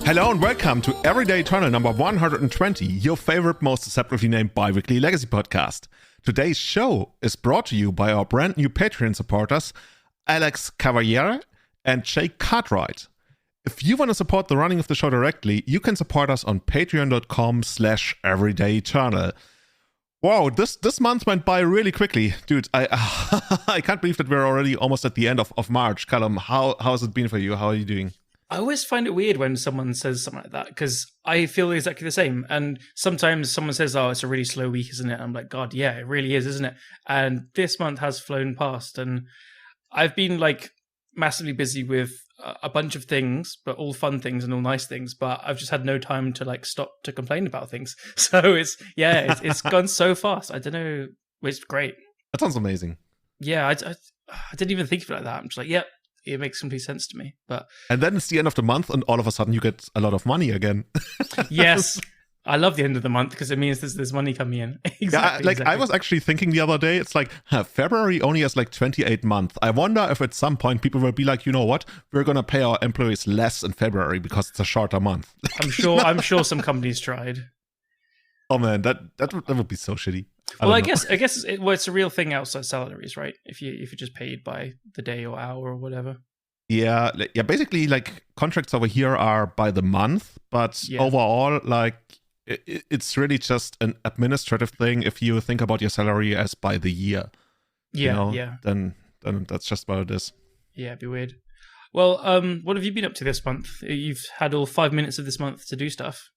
Hello and welcome to Everyday Eternal number 120, your favorite, most deceptively named bi-weekly Legacy podcast. Today's show is brought to you by our brand new Patreon supporters, Alex Cavaliere and Jake Cartwright. If you want to support the running of the show directly, you can support us on patreon.com/everydayeternal. Wow, this month went by really quickly. Dude, I can't believe that we're already almost at the end of March. Callum, how has it been for you? How are you doing? I always find it weird when someone says something like that because I feel exactly the same. And sometimes someone says, oh, it's a really slow week, isn't it? I'm like, God, yeah, it really is, isn't it? And this month has flown past and I've been like massively busy with a bunch of things, but all fun things and all nice things. But I've just had no time to like stop to complain about things. So it's gone so fast. I don't know. It's great. That sounds amazing. Yeah, I didn't even think of it like that. I'm just like, yep. It makes complete sense to me. And then it's the end of the month and all of a sudden you get a lot of money again. Yes. I love the end of the month because it means there's money coming in. Exactly. I was actually thinking the other day, it's like February only has like 28 months. I wonder if at some point people will be like, you know what? We're going to pay our employees less in February because it's a shorter month. I'm sure some companies tried. Oh man, that would be so shitty. Well, I guess it's a real thing outside salaries, right? If you're just paid by the day or hour or whatever. Yeah. Basically, like contracts over here are by the month, but overall, like it's really just an administrative thing. If you think about your salary as by the year, then that's just what it is. Yeah, it'd be weird. Well, what have you been up to this month? You've had all 5 minutes of this month to do stuff.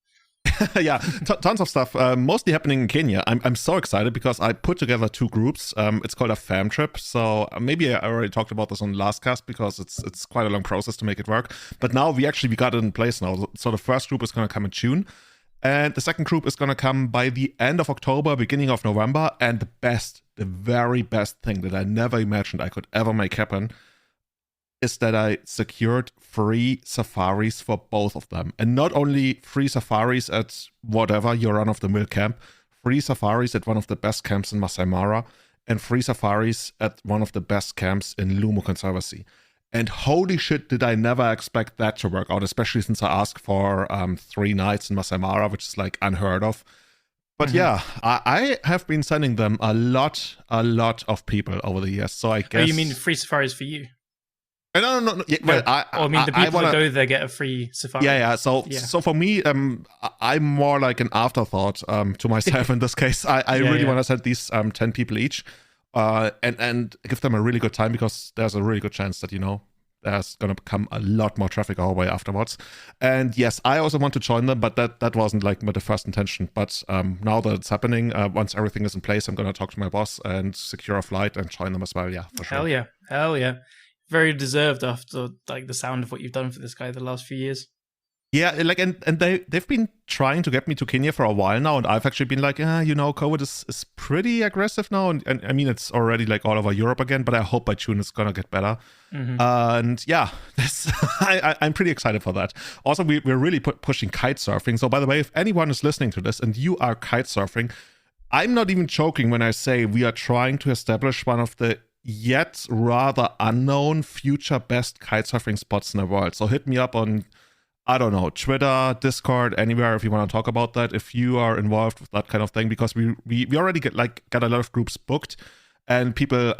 Yeah, tons of stuff, mostly happening in Kenya. I'm so excited because I put together two groups. It's called a fam trip. So maybe I already talked about this on the last cast because it's quite a long process to make it work. But now we got it in place now. So the first group is going to come in June. And the second group is going to come by the end of October, beginning of November. And the very best thing that I never imagined I could ever make happen is that I secured free safaris for both of them. And not only free safaris at whatever your run-of-the-mill camp, free safaris at one of the best camps in Masai Mara, and free safaris at one of the best camps in Lumo Conservancy. And holy shit, did I never expect that to work out, especially since I asked for 3 nights in Masai Mara, which is like unheard of. But yeah, I have been sending them a lot of people over the years. So I guess... Oh, you mean free safaris for you? No. Yeah, well, the people that go there get a free safari. Yeah. So for me, I'm more like an afterthought to myself in this case. I really want to send these 10 people each, and give them a really good time because there's a really good chance that there's gonna become a lot more traffic our way afterwards. And yes, I also want to join them, but that wasn't like the first intention. But now that it's happening, once everything is in place, I'm gonna talk to my boss and secure a flight and join them as well. Yeah, for sure. Hell yeah. Very deserved after like the sound of what you've done for this guy the last few years. Yeah, like and they've been trying to get me to Kenya for a while now, and I've actually been like, COVID is pretty aggressive now, and I mean it's already like all over Europe again, but I hope by June it's gonna get better. And yeah, I'm pretty excited for that. Also, we're really pushing kite surfing. So by the way, if anyone is listening to this and you are kite surfing, I'm not even joking when I say we are trying to establish one of the yet rather unknown future best kitesurfing spots in the world. So hit me up on, I don't know, Twitter, Discord, anywhere if you want to talk about that, if you are involved with that kind of thing, because we already got a lot of groups booked and people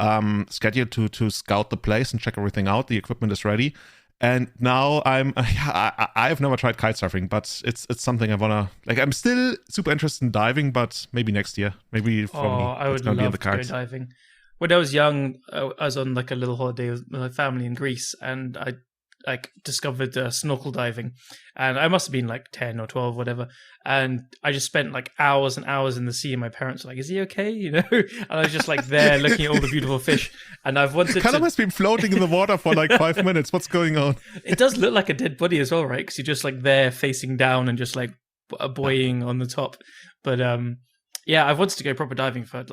scheduled to scout the place and check everything out. The equipment is ready. And now I've never tried kitesurfing, but it's something I want to, like, I'm still super interested in diving, but maybe next year, maybe for me. I would love to go diving. When I was young, I was on like a little holiday with my family in Greece, and I like discovered snorkel diving, and I must have been like 10 or 12, whatever. And I just spent like hours and hours in the sea, and my parents were like, "Is he okay?" And I was just like there looking at all the beautiful fish. And I've wanted Callum has been floating in the water for like 5 minutes. What's going on? It does look like a dead body as well, right? Because you're just like there facing down and just like buoying on the top. But yeah, I've wanted to go proper diving for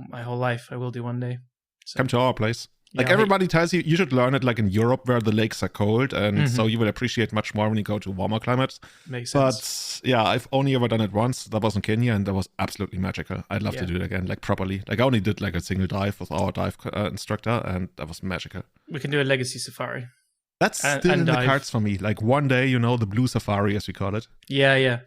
my whole life. I will do one day. So. Come to our place. Like everybody tells you should learn it like in Europe where the lakes are cold, and so you will appreciate much more when you go to warmer climates. Makes sense. But yeah, I've only ever done it once. That was in Kenya, and that was absolutely magical. I'd love to do it again, like properly. Like I only did like a single dive with our dive instructor, and that was magical. We can do a legacy safari. That's still in the cards for me. Like one day, the Blue Safari, as we call it. Yeah.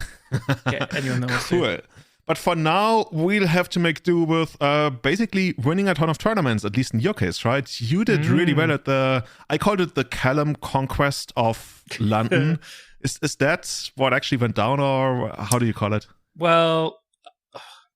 Get anyone that wants cool. to. But for now, we'll have to make do with basically winning a ton of tournaments, at least in your case, right? You did really well at I called it the Callum Conquest of London. Is that what actually went down, or how do you call it? Well,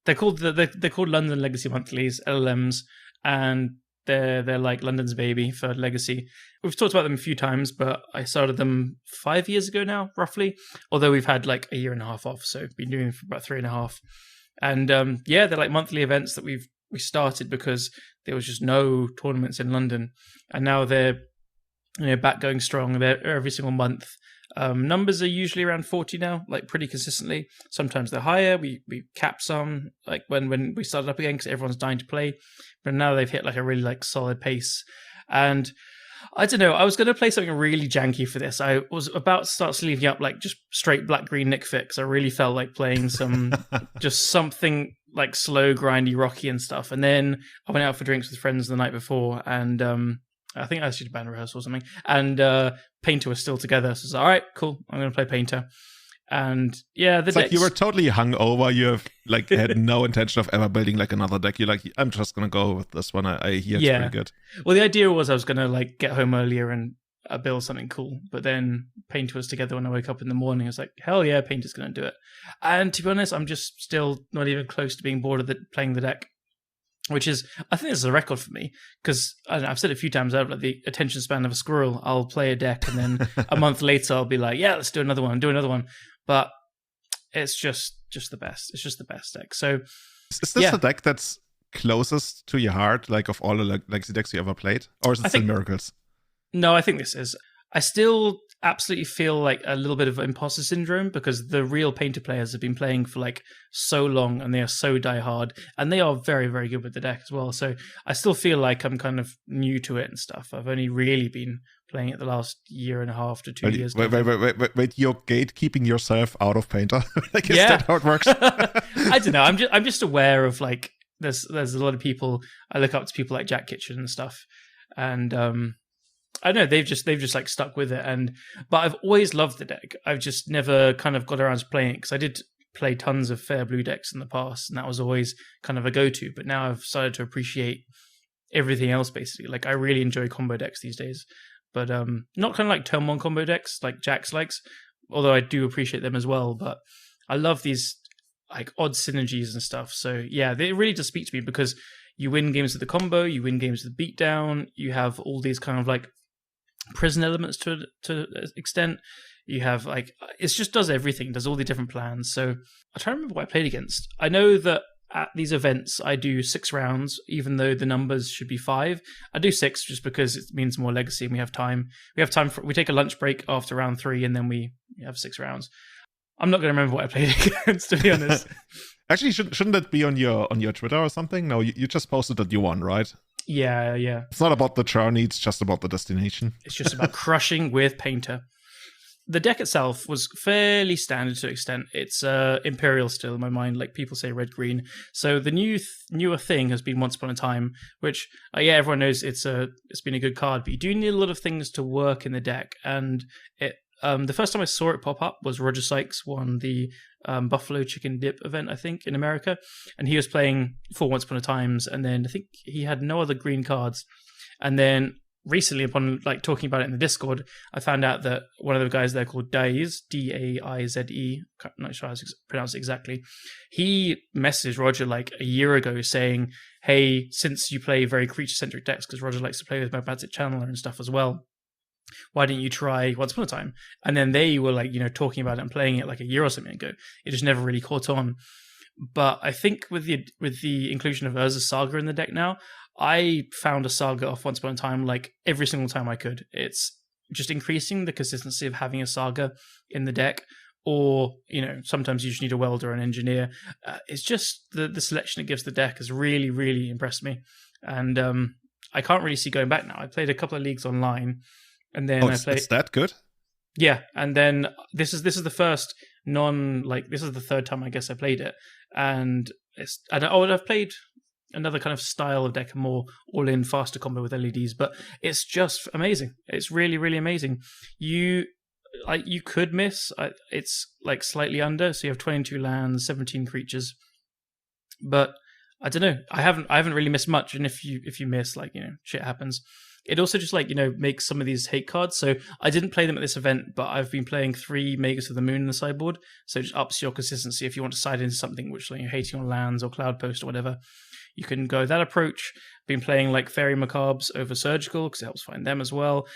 they're called London Legacy Monthlies, LLMs, and they're like London's baby for Legacy. We've talked about them a few times, but I started them 5 years ago now, roughly. Although we've had like a year and a half off, so we've been doing it for about 3.5. And they're like monthly events that we started because there was just no tournaments in London, and now they're back going strong. They're every single month. Numbers are usually around 40 now, like pretty consistently. Sometimes they're higher. We cap some, like when we started up again, because everyone's dying to play. But now they've hit like a really like solid pace. And I don't know, I was going to play something really janky for this. I was about to start sleeving up like just straight black-green Nick Fix. I really felt like playing some, just something like slow, grindy, rocky and stuff. And then I went out for drinks with friends the night before, and I think I actually did band rehearsal or something. And Painter was still together. So I was like, all right, cool, I'm going to play Painter. And yeah, it's like you were totally hungover. You have like had no intention of ever building like another deck. You're like, I'm just gonna go with this one. I hear it's pretty good. Well, the idea was I was gonna like get home earlier and build something cool. But then Painter was together when I woke up in the morning. I was like, hell yeah, Painter's gonna do it. And to be honest, I'm just still not even close to being bored of playing the deck. Which is, I think this is a record for me, because I've said it a few times, I have like the attention span of a squirrel. I'll play a deck and then a month later I'll be like, yeah, let's do another one. But it's just the best. It's just the best deck. So is this the deck that's closest to your heart, like of all the Legacy decks you ever played? Or is it still Miracles? No, I think this is. I still absolutely feel like a little bit of imposter syndrome, because the real Painter players have been playing for like so long and they are so diehard, and they are very, very good with the deck as well. So I still feel like I'm kind of new to it and stuff. I've only really been playing it the last 1.5 to 2 years. Wait, you're gatekeeping yourself out of Painter? Like, is that how it works? I don't know. I'm just aware of like there's a lot of people. I look up to people like Jack Kitchen and stuff, and I don't know, they've just like stuck with it. But I've always loved the deck. I've just never kind of got around to playing it, because I did play tons of fair blue decks in the past, and that was always kind of a go-to. But now I've started to appreciate everything else, basically. Like, I really enjoy combo decks these days, but not kind of like turn one combo decks like Jax likes, although I do appreciate them as well. But I love these like odd synergies and stuff. So yeah, they really just speak to me, because you win games with the combo, you win games with the beatdown, you have all these kind of like prison elements to an extent. You have like, it just does everything, does all the different plans. So I'm trying to remember what I played against. I know that at these events I do 6 rounds, even though the numbers should be 5. I do 6 just because it means more Legacy, and we have time. We take a lunch break after round 3, and then we have 6 rounds. I'm not going to remember what I played against, to be honest. Actually, shouldn't that be on your Twitter or something? No, you just posted that you won, right? Yeah. It's not about the journey, it's just about the destination. It's just about crushing with Painter. The deck itself was fairly standard to an extent. It's Imperial still in my mind, like people say red-green. So the newer thing has been Once Upon a Time, which, everyone knows it's been a good card, but you do need a lot of things to work in the deck. And it the first time I saw it pop up was Roger Sykes won the Buffalo Chicken Dip event, I think, in America. And he was playing 4 Once Upon a Times, and then I think he had no other green cards. And then recently, upon like talking about it in the Discord, I found out that one of the guys there called Daize, Daize, I'm not sure how to pronounce it exactly, he messaged Roger like a year ago saying, hey, since you play very creature-centric decks, because Roger likes to play with Magmatic Channeler and stuff as well, why didn't you try Once Upon a Time? And then they were like, talking about it and playing it like a year or something ago. It just never really caught on. But I think with the inclusion of Urza's Saga in the deck now, I found a Saga off Once Upon a Time like every single time I could. It's just increasing the consistency of having a Saga in the deck, or sometimes you just need a welder or an engineer. It's just the selection it gives the deck has really, really impressed me, and I can't really see going back now. I played a couple of leagues online, and then I played. It's that good? Yeah, and then this is the first this is the third time I guess I played it, and I've played another kind of style of deck, a more all-in, faster combo with LEDs. But it's just amazing. It's really, really amazing. You could miss. It's like slightly under, so you have 22 lands, 17 creatures. But I don't know. I haven't really missed much. And if you miss, like, shit happens. It also just makes some of these hate cards. So I didn't play them at this event, but I've been playing 3 Magus of the Moon in the sideboard. So it just ups your consistency. If you want to side into something which you're hating on lands or Cloud Post or whatever, you can go that approach. Been playing like Fairy Macabres over Surgical because it helps find them as well.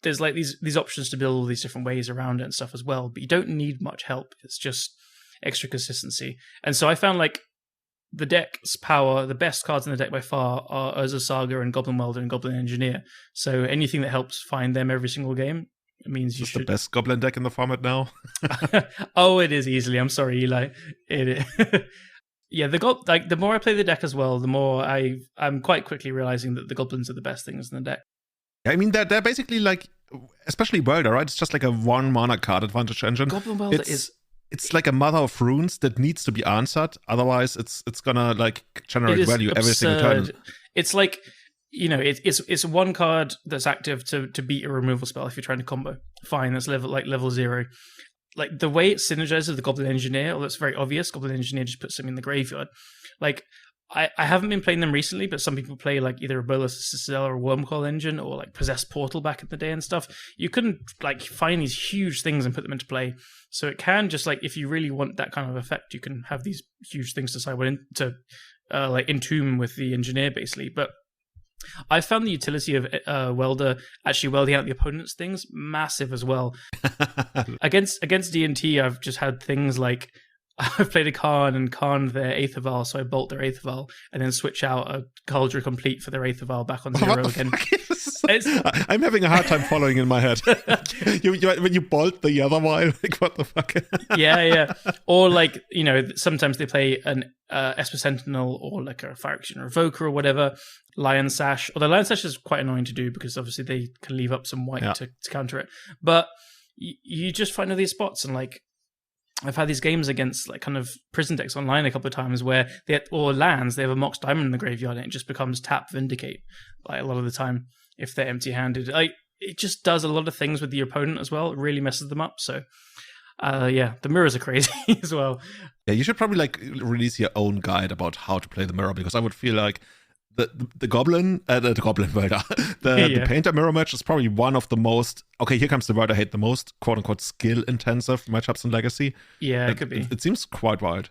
There's these options to build all these different ways around it and stuff as well, but you don't need much help. It's just extra consistency. And so I found the deck's power, the best cards in the deck by far are Urza Saga and Goblin Welder and Goblin Engineer. So anything that helps find them every single game, it means you should. It's the best Goblin deck in the format now. Oh, it is easily. I'm sorry, Eli. It is. Yeah, the more I play the deck as well, the more I'm quite quickly realizing that the Goblins are the best things in the deck. I mean, they're basically especially Welder, right? It's just like a 1 mana card advantage engine. Goblin Welder It's like a mother of runes that needs to be answered. Otherwise, it's gonna generate value every single turn. It's like it's one card that's active to beat a removal spell if you're trying to combo. Fine, that's level 0. Like the way it synergizes with the Goblin Engineer, although it's very obvious, Goblin Engineer just puts them in the graveyard. I haven't been playing them recently, but some people play either a Bolas Citadel or a Wormcoil Engine or Possessed Portal back in the day and stuff. You couldn't find these huge things and put them into play. So it can just if you really want that kind of effect, you can have these huge things to sideboard to entomb with the Engineer basically. But I found the utility of Welder actually welding out the opponent's things massive as well. Against D&T, I've just had things like I've played a Karn and Karn their Aether Vial, so I bolt their Aether Vial and then switch out a Cauldron Complete for their Aether Vial back on 0 again. I'm having a hard time following in my head. When you bolt the other vial, what the fuck? Yeah. Or sometimes they play an Esper Sentinel or a Fire Action Revoker or whatever. Lion Sash. Although Lion Sash is quite annoying to do because obviously they can leave up some white to counter it. But you just find all these spots and I've had these games against kind of prison decks online a couple of times where or lands, they have a Mox Diamond in the graveyard and it just becomes tap Vindicate a lot of the time if they're empty-handed. It just does a lot of things with the opponent as well. It really messes them up. So the mirrors are crazy as well. Yeah, you should probably release your own guide about how to play the mirror, because I would feel like the Goblin Welder, the Painter mirror match is probably one of the most, here comes the word I hate the most, quote-unquote skill-intensive matchups in Legacy. Yeah, it could be. It seems quite wide.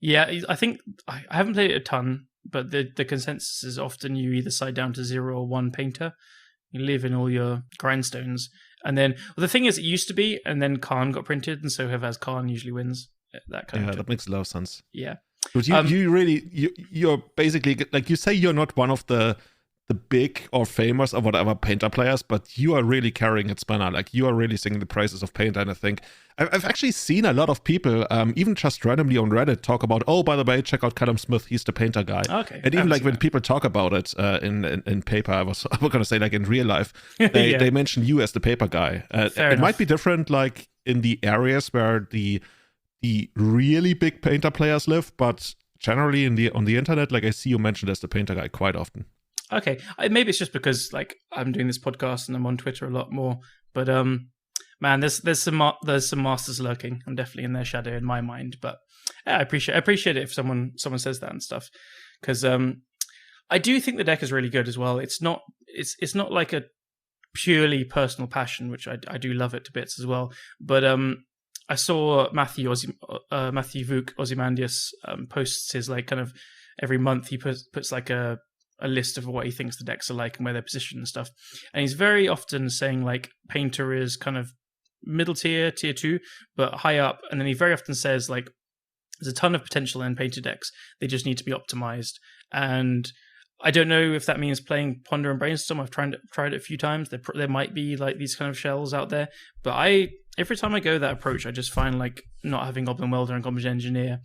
Yeah, I think, I haven't played it a ton, but the consensus is often you either side down to 0 or 1 Painter. You live in all your grindstones. And then, the thing is, it used to be, and then Karn got printed, and so whoever has Karn usually wins. That kind of. That makes a lot of sense. Yeah. But you're basically, you say you're not one of the big or famous or whatever Painter players, but you are really carrying its banner. You are really singing the praises of Painter. And I think I've actually seen a lot of people, even just randomly on Reddit, talk about, by the way, check out Callum Smith, he's the Painter guy. Okay. And even when people talk about it in paper, I was going to say in real life, they mention you as the paper guy. It might be different in the areas where the really big Painter players live, but generally on the internet, I see you mentioned as the Painter guy quite often. Okay, maybe it's just because I'm doing this podcast and I'm on Twitter a lot more. But man, there's some masters lurking. I'm definitely in their shadow in my mind. But yeah, I appreciate it if someone says that and stuff, because I do think the deck is really good as well. It's not like a purely personal passion, which I do love it to bits as well. But I saw Matthew Vuk Ozymandias posts his kind of every month he puts a list of what he thinks the decks are like and where they're positioned and stuff. And he's very often saying Painter is kind of middle tier 2, but high up. And then he very often says there's a ton of potential in Painter decks. They just need to be optimized. And I don't know if that means playing Ponder and Brainstorm. I've tried it a few times. There might be these kind of shells out there, but every time I go that approach, I just find not having Goblin Welder and Goblin Engineer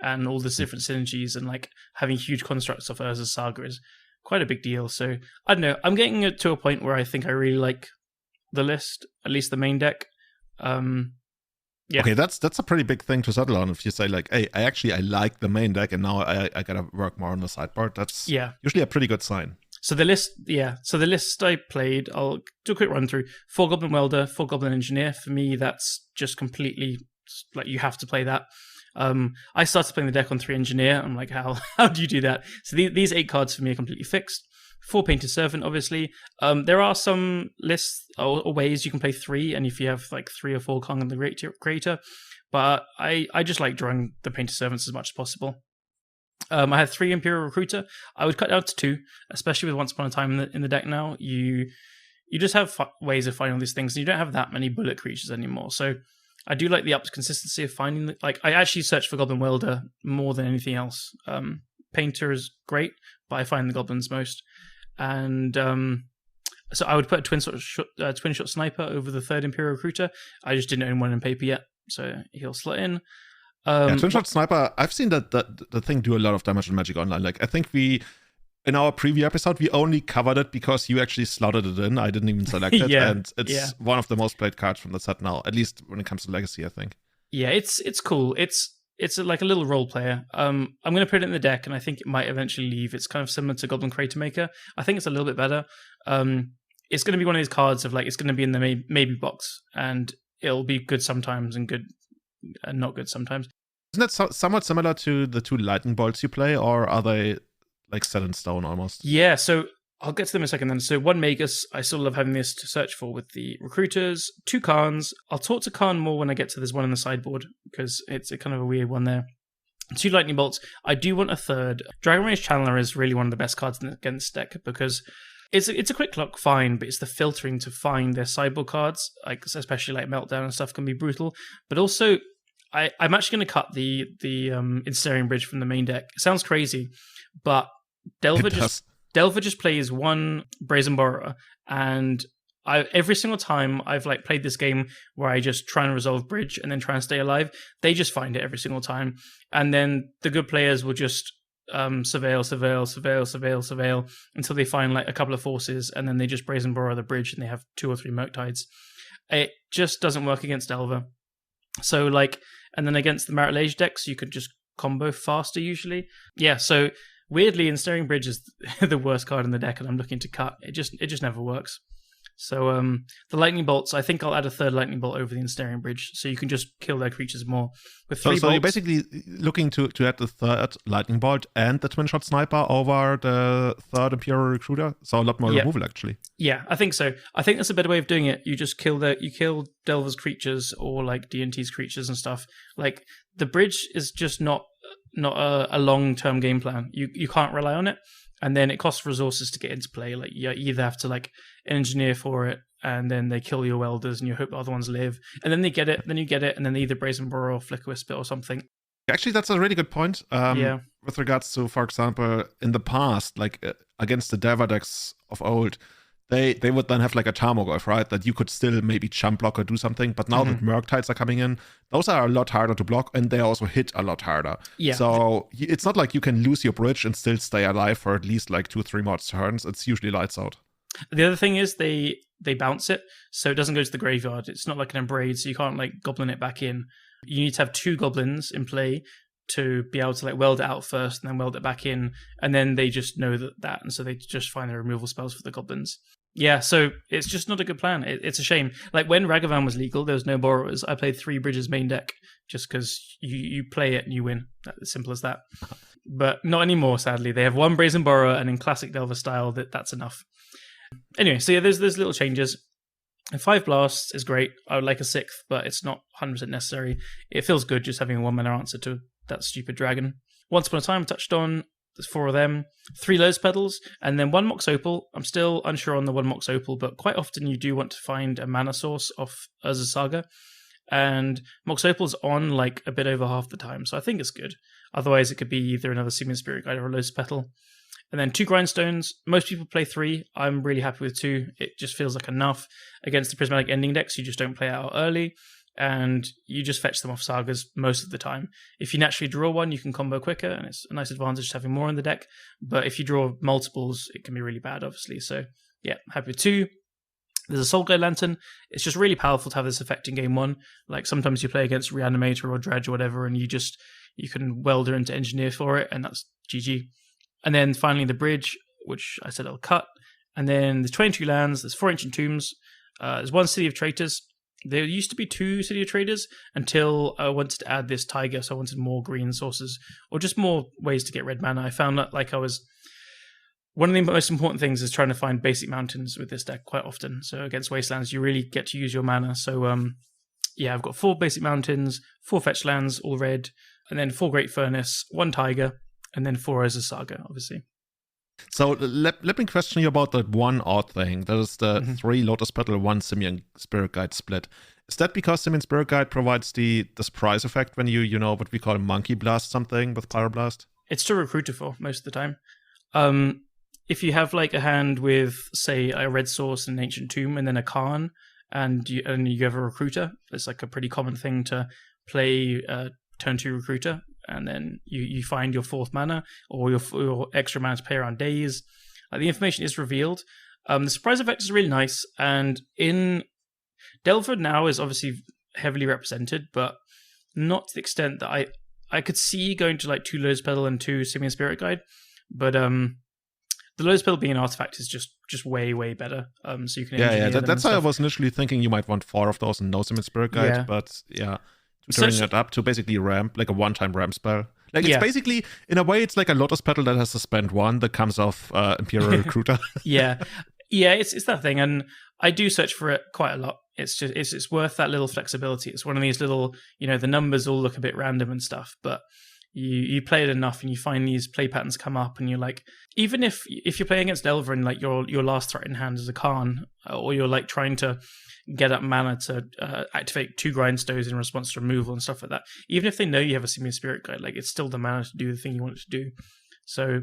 and all the different synergies and having huge constructs of Urza Saga is quite a big deal. So I don't know. I'm getting it to a point where I think I really like the list, at least the main deck. Yeah. Okay, that's a pretty big thing to settle on. If you say like, hey, I like the main deck and now I gotta work more on the sideboard, that's usually a pretty good sign. So the list I played, I'll do a quick run through. 4 Goblin Welder, 4 Goblin Engineer. For me, that's just completely like you have to play that. I started playing the deck on 3 Engineer. I'm like, how do you do that? So these 8 cards for me are completely fixed. 4 Painted Servant, obviously. There are some lists or ways you can play 3, and if you have like 3 or 4 Kong and the Creator, but I just like drawing the Painted Servants as much as possible. I had 3 Imperial Recruiter. I would cut down to 2, especially with Once Upon a Time in the deck now. You just have ways of finding all these things, and you don't have that many bullet creatures anymore. So I do like the upped consistency of finding I actually search for Goblin Welder more than anything else. Painter is great, but I find the Goblins most. And so I would put a twin shot sniper over the 3rd Imperial Recruiter. I just didn't own one in paper yet, so he'll slot in. Twin shot sniper, I've seen that the thing do a lot of damage in Magic Online. Like I think in our preview episode we only covered it because you actually slotted it in. I didn't even select it, and it's one of the most played cards from the set now, at least when it comes to Legacy, I think. Yeah, it's cool. It's like a little role player. I'm going to put it in the deck, and I think it might eventually leave. It's kind of similar to Goblin Crater Maker. I think it's a little bit better. It's going to be one of these cards of like it's going to be in the maybe box, and it'll be good sometimes and good and not good sometimes. Isn't that somewhat similar to the 2 lightning bolts you play, or are they like set in stone almost? Yeah, so I'll get to them in a second then. So 1 Magus, I still love having this to search for with the recruiters. 2 Khans. I'll talk to Khan more when I get to this one in the sideboard, because it's a kind of a weird one there. 2 Lightning Bolts. I do want a 3rd. Dragon Rage Channeler is really one of the best cards against deck, because it's a quick look, fine, but it's the filtering to find their sideboard cards, like especially like Meltdown and stuff, can be brutal. But also, I'm actually going to cut the Ensnaring Bridge from the main deck. It sounds crazy, but Delver just plays 1 Brazen Borrower, and every single time I've like played this game where I just try and resolve bridge and then try and stay alive, they just find it every single time, and then the good players will just surveil until they find like a couple of forces, and then they just Brazen Borrow the bridge, and they have 2 or 3 Murktides. It just doesn't work against Delver. So like, and then against the Marit Lage decks, you could just combo faster usually. Yeah, so weirdly, Ensnaring Bridge is the worst card in the deck, and I'm looking to cut. It just never works. So the Lightning Bolts, I think I'll add a 3rd Lightning Bolt over the Ensnaring Bridge, so you can just kill their creatures more. With 3 bolts. So you're basically looking to add the 3rd Lightning Bolt and the Twin Shot Sniper over the 3rd Imperial Recruiter, so a lot more removal actually. Yeah, I think so. I think that's a better way of doing it. You just kill Delver's creatures or like D&T's creatures and stuff. Like the bridge is just not a long-term game plan. You can't rely on it. And then it costs resources to get into play. Like you either have to like engineer for it, and then they kill your welders, and you hope the other ones live. And then they get it, then you get it, and then they either Brazen Burrow or Flicker Wisp it or something. Actually, that's a really good point. With regards to, for example, in the past, like against the Delver decks of old, they would then have like a Tarmogoyf, right? That you could still maybe jump block or do something. But now that Murktides are coming in, those are a lot harder to block, and they also hit a lot harder. Yeah. So it's not like you can lose your bridge and still stay alive for at least like 2 or 3 more turns. It's usually lights out. The other thing is they bounce it, so it doesn't go to the graveyard. It's not like an Embraid, so you can't like goblin it back in. You need to have 2 goblins in play to be able to like weld it out first and then weld it back in, and then they just know that, and so they just find the removal spells for the goblins. Yeah, so it's just not a good plan. It's a shame. Like when Ragavan was legal, there was no borrowers. I played 3 bridges main deck just because you play it and you win. That's as simple as that. But not anymore, sadly. They have 1 Brazen Borrower, and in classic Delver style, that's enough. Anyway, so yeah, there's little changes. And 5 blasts is great. I would like a 6th, but it's not 100% necessary. It feels good just having a 1-mana answer to that stupid dragon. Once Upon a Time touched on. There's 4 of them, 3 Lotus Petals, and then 1 Mox Opal. I'm still unsure on the 1 Mox Opal, but quite often you do want to find a mana source off Urza's Saga, and Mox Opal's on like a bit over half the time, so I think it's good. Otherwise, it could be either another Seeming Spirit Guide or a Lotus Petal. And then 2 Grindstones. Most people play 3. I'm really happy with 2. It just feels like enough. Against the Prismatic Ending decks, you just don't play it out early, and you just fetch them off sagas most of the time. If you naturally draw 1, you can combo quicker, and it's a nice advantage having more in the deck. But if you draw multiples, it can be really bad, obviously. So yeah, happy with 2. There's a Soul Guide Lantern. It's just really powerful to have this effect in game one. Like sometimes you play against Reanimator or Dredge or whatever, and you can welder into Engineer for it, and that's GG. And then finally the Bridge, which I said I'll cut. And then there's 22 lands, there's 4 Ancient Tombs, there's 1 City of Traitors. There used to be 2 City of Traders until I wanted to add this Tiger, so I wanted more green sources, or just more ways to get red mana. I found that one of the most important things is trying to find basic mountains with this deck quite often. So against Wastelands, you really get to use your mana. So I've got 4 basic mountains, 4 fetch lands, all red, and then 4 Great Furnace, 1 Tiger, and then 4 Urza Saga, obviously. So let me question you about that one odd thing. That is the 3 Lotus Petal, 1 Simian Spirit Guide split. Is that because Simian Spirit Guide provides the surprise effect when you know what we call Monkey Blast something with Pyroblast? It's to recruiter for most of the time. If you have like a hand with, say, a red source and an Ancient Tomb and then a Karn, and you have a recruiter, it's like a pretty common thing to play turn 2 recruiter, and then you find your 4th mana or your extra mana to play around days. The information is revealed. The surprise effect is really nice, and in Delver now is obviously heavily represented, but not to the extent that I could see going to like 2 Lotus Petal and 2 Simian Spirit Guide, but the Lotus Petal being an artifact is just way, way better. So you can that's why I was initially thinking you might want 4 of those and no Simian Spirit Guide, but turning it up to basically ramp, like a one-time ramp spell. Like it's basically, in a way, it's like a Lotus Petal that has to spend 1 that comes off Imperial Recruiter. It's that thing, and I do search for it quite a lot. It's worth that little flexibility. It's one of these little, the numbers all look a bit random and stuff, but you play it enough and you find these play patterns come up, and you're like, even if you're playing against Delver and like your last threat in hand is a Karn, or you're like trying to get up mana to activate 2 Grindstones in response to removal and stuff like that, even if they know you have a Simian Spirit Guide, like it's still the mana to do the thing you want it to do. So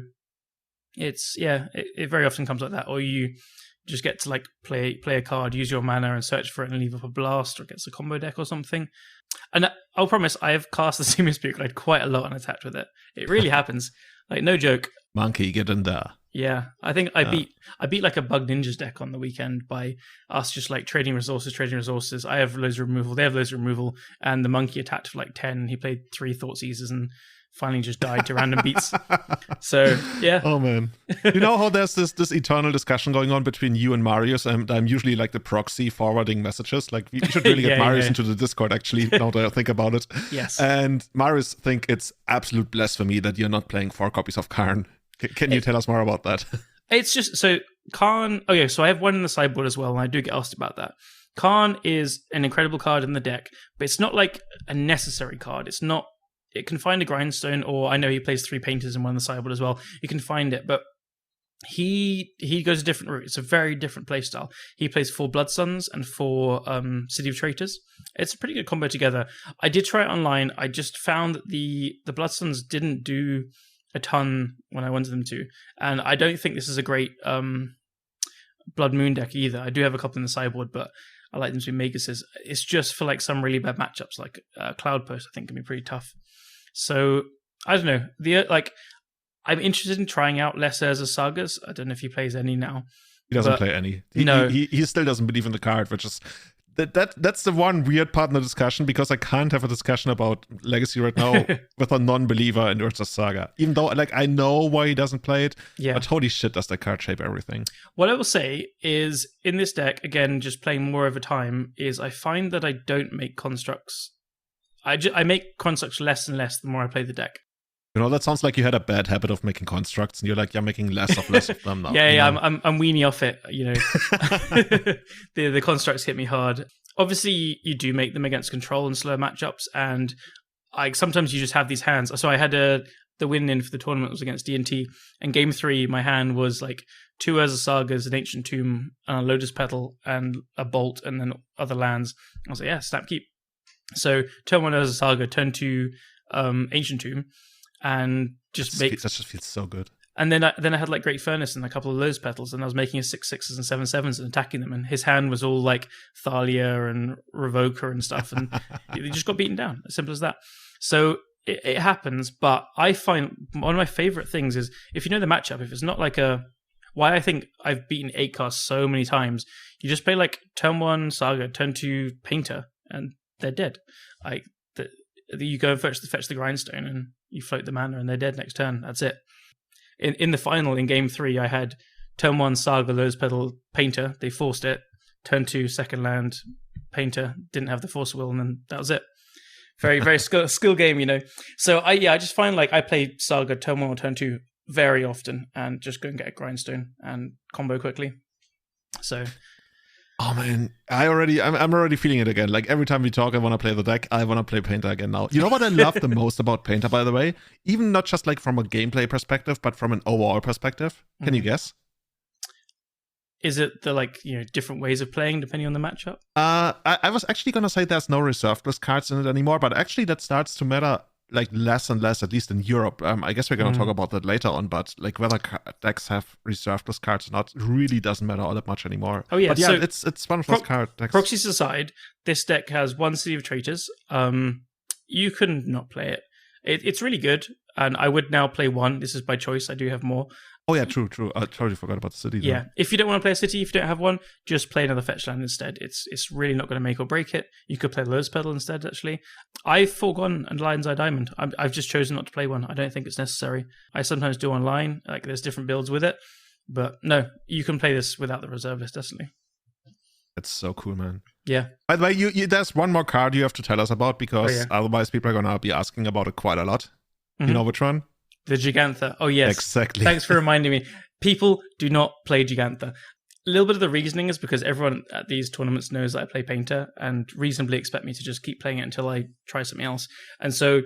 it's it very often comes like that, or you just get to like play a card, use your mana and search for it and leave up a blast, or against a combo deck or something. And I'll promise I have cast the Simian Spirit Guide quite a lot and attacked with it. It really happens. Like, no joke. Monkey, get in there. Yeah, I think I beat like a Bug Ninjas deck on the weekend by us just like trading resources. I have loads of removal, they have loads of removal, and the monkey attacked for like 10. He played 3 Thoughtseizers and finally just died to random beats. So yeah. Oh man. You know how there's this eternal discussion going on between you and Marius, and I'm usually like the proxy forwarding messages. Like we should really get Marius into the Discord actually, now that I think about it. Yes. And Marius think it's absolute blasphemy that you're not playing 4 copies of Karn. Can you tell us more about that? It's just, so Karn, okay, so I have 1 in the sideboard as well, and I do get asked about that. Karn is an incredible card in the deck, but it's not like a necessary card. It's not, it can find a Grindstone, or I know he plays 3 Painters in 1 in the sideboard as well. You can find it, but he goes a different route. It's a very different playstyle. He plays 4 Blood Suns and 4 City of Traitors. It's a pretty good combo together. I did try it online. I just found that the Blood Suns didn't do a ton when I wanted them to, and I don't think this is a great Blood Moon deck either. I do have a couple in the sideboard, but I like them to be Maguses. It's just for like some really bad matchups, like Cloud Post, I think can be pretty tough. So I don't know. I'm interested in trying out less Urza Sagas. I don't know if he plays any now. He doesn't play any. He still doesn't believe in the card, which is that's the one weird part in the discussion, because I can't have a discussion about Legacy right now with a non-believer in Urza Saga. Even though like I know why he doesn't play it, but holy shit, does that card shape everything. What I will say is, in this deck, again, just playing more over time, is I find that I don't make constructs. I make constructs less and less the more I play the deck. That sounds like you had a bad habit of making constructs, and you're like, you're making less of them now. I'm weaning off it. The constructs hit me hard. Obviously, you do make them against control and slower matchups, and sometimes you just have these hands. So I had the win in for the tournament was against D&T, and game 3, my hand was like 2 Urza Sagas, an Ancient Tomb, a Lotus Petal, and a Bolt, and then other lands. I was like, yeah, snap keep. So turn 1 Urza Saga, turn 2 Ancient Tomb, and that just feels so good. And then I had like Great Furnace and a couple of Lotus Petals, and I was making a 6/6s and 7/7s and attacking them, and his hand was all like Thalia and Revoker and stuff, and he just got beaten down. As simple as that. So it happens, but I find one of my favorite things is, if you know the matchup, if it's not like a why I think I've beaten 8 casts so many times. You just play like turn 1 Saga, turn 2 Painter, and they're dead. Like you go and fetch the grindstone, and you float the mana, and they're dead next turn. That's it. In the final, in game 3, I had turn 1 Saga, Lotus Petal, Painter. They forced it. Turn 2 second land, Painter. Didn't have the Force of Will, and then that was it. Very, very skill game, you know. So I just find like I play Saga turn 1 or turn 2 very often, and just go and get a grindstone and combo quickly. So. Oh man, I'm already feeling it again. Like every time we talk, I want to play the deck. I want to play Painter again now. You know what I love the most about Painter, by the way? Even not just like from a gameplay perspective, but from an overall perspective. Can you guess? Is it the different ways of playing depending on the matchup? I was actually gonna say there's no reserved list cards in it anymore, but actually that starts to matter like less and less, at least in Europe. I guess we're gonna talk about that later on, but like whether decks have reserved list cards or not really doesn't matter all that much anymore. Oh yeah, but yeah, so it's one of those card decks. Proxies aside, this deck has 1 City of Traitors. You couldn't not play it. It's really good, and I would now play 1. This is by choice. I do have more. Oh yeah, true. I totally forgot about the city. Yeah, if you don't want to play a city, if you don't have one, just play another fetch land instead. It's really not going to make or break it. You could play Lotus Petal instead, actually. I've foregone Lion's Eye Diamond. I've just chosen not to play one. I don't think it's necessary. I sometimes do online, like there's different builds with it. But no, you can play this without the reserve list, definitely. It's so cool, man. Yeah. By the way, you there's one more card you have to tell us about, because otherwise people are going to be asking about it quite a lot. Mm-hmm. You know which one? The Gigantha. Oh, yes. Exactly. Thanks for reminding me. People do not play Gigantha. A little bit of the reasoning is because everyone at these tournaments knows that I play Painter and reasonably expect me to just keep playing it until I try something else. And so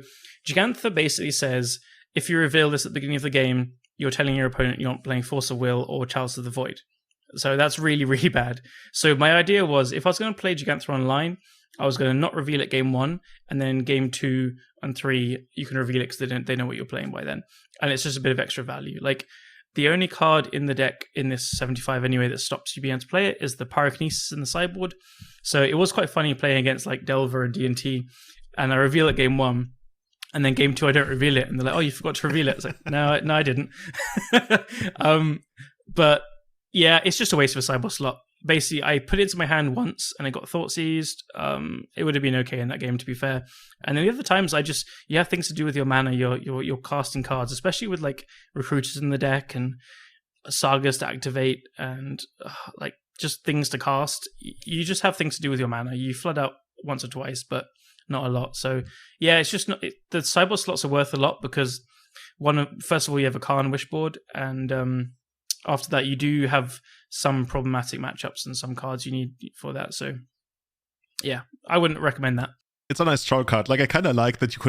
Gigantha basically says, if you reveal this at the beginning of the game, you're telling your opponent you're not playing Force of Will or Chalice of the Void. So that's really, really bad. So my idea was, if I was going to play Gigantha online, I was going to not reveal it game 1, and then game 2 and 3, you can reveal it because they know what you're playing by then. And it's just a bit of extra value. Like, the only card in the deck in this 75 anyway that stops you being able to play it is the Pyrokinesis in the sideboard. So it was quite funny playing against like Delver and D&T, and I reveal it game 1, and then game 2 I don't reveal it, and they're like, oh, you forgot to reveal it. It's like, no, I didn't. But yeah, it's just a waste of a sideboard slot. Basically, I put it into my hand once and I got thought seized. It would have been okay in that game, to be fair. And then the other times, you have things to do with your mana. You're casting cards, especially with like recruiters in the deck and sagas to activate and like just things to cast. You just have things to do with your mana. You flood out once or twice, but not a lot. So yeah, it's just not. The sideboard slots are worth a lot because first of all, you have a Khan Wishboard, and after that, you do have some problematic matchups and some cards you need for that. So, yeah, I wouldn't recommend that. It's a nice troll card. Like, I kind of like that you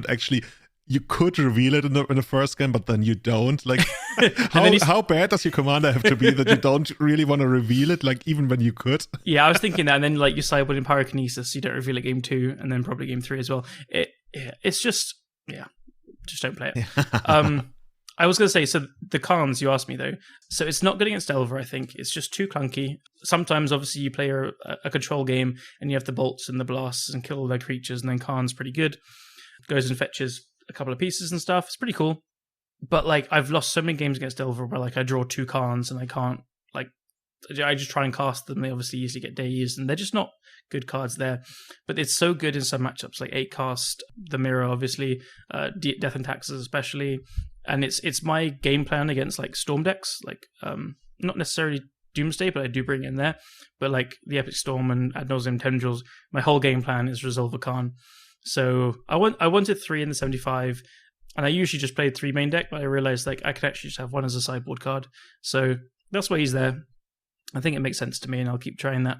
could reveal it in the first game, but then you don't. Like, how bad does your commander have to be that you don't really want to reveal it, like, even when you could? Yeah, I was thinking that. And then, like, you sideboard in Pyrokinesis, you don't reveal it game 2, and then probably game 3 as well. It's just don't play it. I was going to say, so the Khans, you asked me though. So it's not good against Delver, I think. It's just too clunky. Sometimes, obviously, you play a control game and you have the bolts and the blasts and kill all their creatures, and then Khan's pretty good. Goes and fetches a couple of pieces and stuff. It's pretty cool. But like, I've lost so many games against Delver where like I draw 2 Khans and I can't, like, I just try and cast them. They obviously easily get dazed, and they're just not good cards there. But it's so good in some matchups, like 8 cast, the Mirror, obviously, Death and Taxes especially. And it's my game plan against like Storm decks, like not necessarily Doomsday, but I do bring it in there. But like the Epic Storm and Ad Nauseam Tendrils, my whole game plan is resolve a Khan. So I wanted 3 in the 75, and I usually just played 3 main deck, but I realized like I could actually just have 1 as a sideboard card. So that's why he's there. I think it makes sense to me, and I'll keep trying that.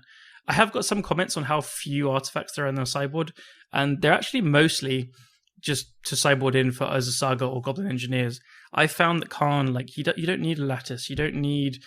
I have got some comments on how few artifacts there are in the sideboard, and they're actually mostly just to sideboard in for as a Saga or Goblin Engineers. I found that Khan, like, you don't need a Lattice, you don't need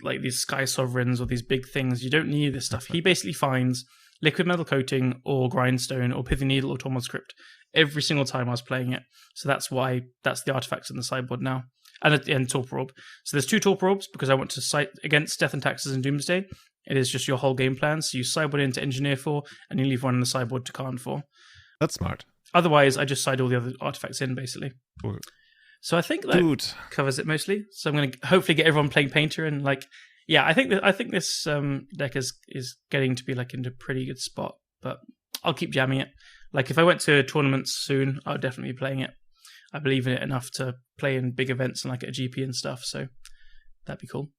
like these Sky Sovereigns or these big things, you don't need this stuff. He basically finds Liquid Metal Coating or Grindstone or Pithy Needle or Tormod Script every single time I was playing it. So that's the artifacts in the sideboard now. And at the end, Torpor Orb. So there's 2 Torpor Orbs because I want to fight against Death and Taxes and Doomsday. It is just your whole game plan. So you sideboard in to Engineer for, and you leave 1 in the sideboard to Khan for. That's smart. Otherwise, I just side all the other artifacts in, basically. Cool. So I think that covers it mostly. So I'm going to hopefully get everyone playing Painter and like, yeah, I think this deck is getting to be like in a pretty good spot. But I'll keep jamming it. Like if I went to tournaments soon, I'll definitely be playing it. I believe in it enough to play in big events and like at a GP and stuff. So that'd be cool.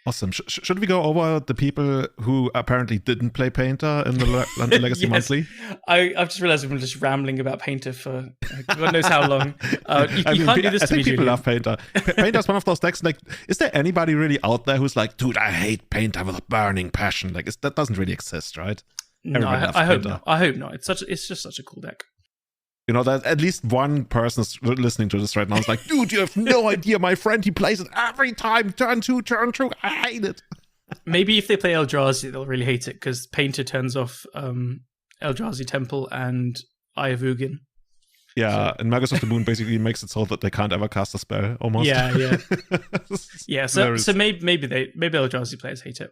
Awesome. Should we go over the people who apparently didn't play Painter in the Legacy Yes. Monthly? I've just realized we're just rambling about Painter for God knows how long. You can't do this I to me, think people Julian. love Painter. Painter is one of those decks. Like, is there anybody really out there who's like, dude, I hate Painter with a burning passion? Like, that doesn't really exist, right? No, I hope not. I hope not. It's just such a cool deck. You know, that at least one person is listening to this right now is like, dude, you have no idea. My friend, he plays it every time. Turn two. I hate it. Maybe if they play Eldrazi, they'll really hate it because Painter turns off Eldrazi Temple and Eye of Ugin. Yeah, and Magus of the Moon basically makes it so that they can't ever cast a spell, almost. Yeah. Yeah, so maybe Eldrazi players hate it.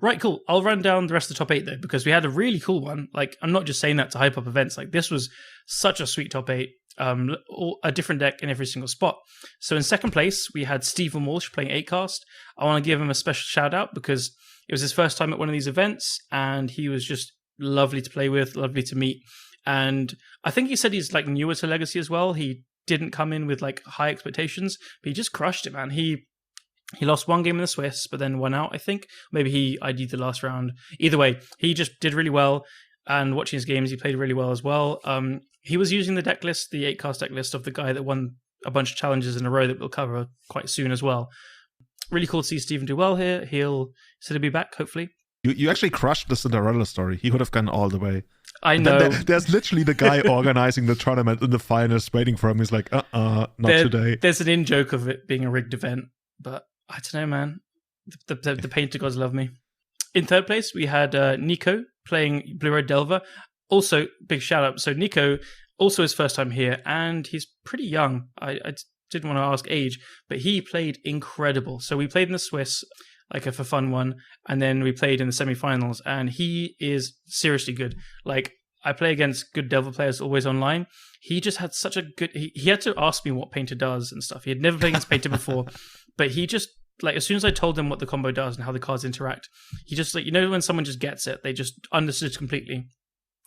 Right, cool. I'll run down the rest of the top 8 though, because we had a really cool one. Like, I'm not just saying that to hype up events. Like, this was such a sweet top 8. A different deck in every single spot. So in second place, we had Stephen Walsh playing 8cast. I want to give him a special shout out because it was his first time at one of these events, and he was just lovely to play with, lovely to meet. And I think he said he's like newer to Legacy as well. He didn't come in with like high expectations, but he just crushed it, man. He lost one game in the Swiss, but then won out, I think. Maybe he ID'd the last round. Either way, he just did really well. And watching his games, he played really well as well. He was using the deck list, the 8cast deck list of the guy that won a bunch of challenges in a row that we'll cover quite soon as well. Really cool to see Stephen do well here. He'll be back, hopefully. You actually crushed the Cinderella story. He would have gone all the way. I know. There's literally the guy organizing the tournament in the finals waiting for him. He's like, not today. There's an in-joke of it being a rigged event, but I don't know, man. The Painter gods love me. In third place, we had Nico playing Blue Red Delver. Also, big shout out. So Nico, also his first time here, and he's pretty young. I didn't want to ask age, but he played incredible. So we played in the Swiss, like a for fun one, and then we played in the semifinals, and he is seriously good. Like, I play against good Delver players always online. He just had such a good... He had to ask me what Painter does and stuff. He had never played against Painter before, but he just... Like, as soon as I told him what the combo does and how the cards interact, he just, like, you know when someone just gets it, they just understood completely.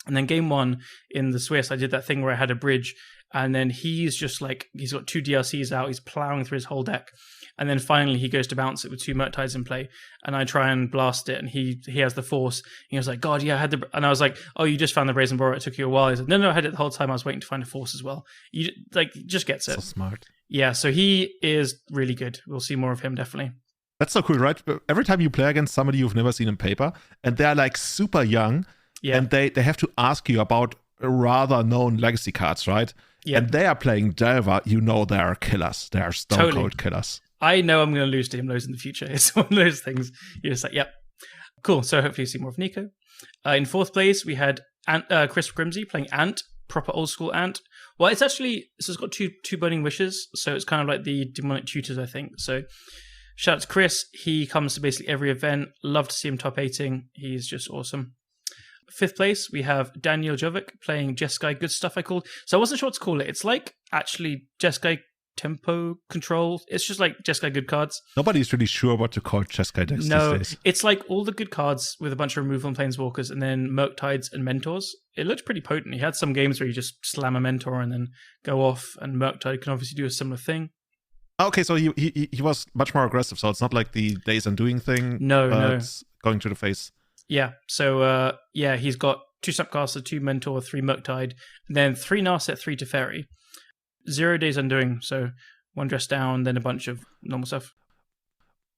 And then game one in the Swiss, I did that thing where I had a bridge, and then he's just like, he's got 2 DRCs out, he's plowing through his whole deck. And then finally he goes to bounce it with 2 Murktides in play, and I try and blast it, and he has the force. And he was like, God, yeah, I had the... And I was like, oh, you just found the Brazen Borrower, it took you a while. He's like, no, I had it the whole time, I was waiting to find a force as well. You, like, just gets it. So smart. Yeah, so he is really good. We'll see more of him, definitely. That's so cool, right? Every time you play against somebody you've never seen in paper, and they're like super young, and they have to ask you about rather known legacy cards, right? Yeah. And they are playing Delver, you know they are killers. They are stone cold killers. I know I'm going to lose to him loads in the future. It's one of those things. You're just like, yep. Cool. So hopefully you see more of Nico. In fourth place, we had Chris Grimsey playing Ant, proper old school Ant. Well, it's actually, so it's got two burning wishes. So it's kind of like the demonic tutors, I think. So shout out to Chris. He comes to basically every event. Love to see him top 8ing. He's just awesome. Fifth place, we have Daniel Jovic playing Jeskai Good Stuff, I called. So I wasn't sure what to call it. It's like actually Jeskai Tempo Control. It's just like Jeskai Good cards. Nobody's really sure what to call Jeskai decks these days. It's like all the good cards with a bunch of removal and Planeswalkers, and then Murktides and Mentors. It looked pretty potent. He had some games where you just slam a Mentor and then go off, and Murktide can obviously do a similar thing. Okay, so he was much more aggressive, so it's not like the Days Undoing thing. No. It's going to the face. Yeah, so he's got 2 Snapcaster, 2 Mentor, 3 Murktide, and then 3 Narset, 3 Teferi. 0 Days Undoing, so 1 Dress Down, then a bunch of normal stuff.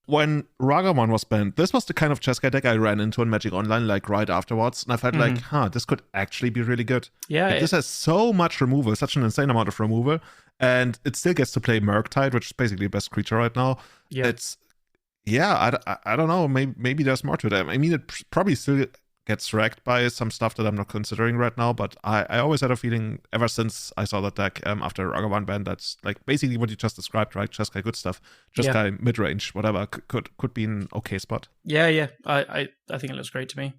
When Ragamon was banned, this was the kind of Jeskai deck I ran into in Magic Online like right afterwards, and I felt like, this could actually be really good. Yeah, like, this has so much removal, such an insane amount of removal, and it still gets to play Murktide, which is basically the best creature right now. Yeah. It's I don't know. Maybe there's more to it. I mean, it probably still gets wrecked by some stuff that I'm not considering right now. But I always had a feeling ever since I saw that deck after Ragavan ban, that's like basically what you just described, right? Jeskai Good Stuff, Jeskai mid range, whatever could be an okay spot. Yeah. I think it looks great to me.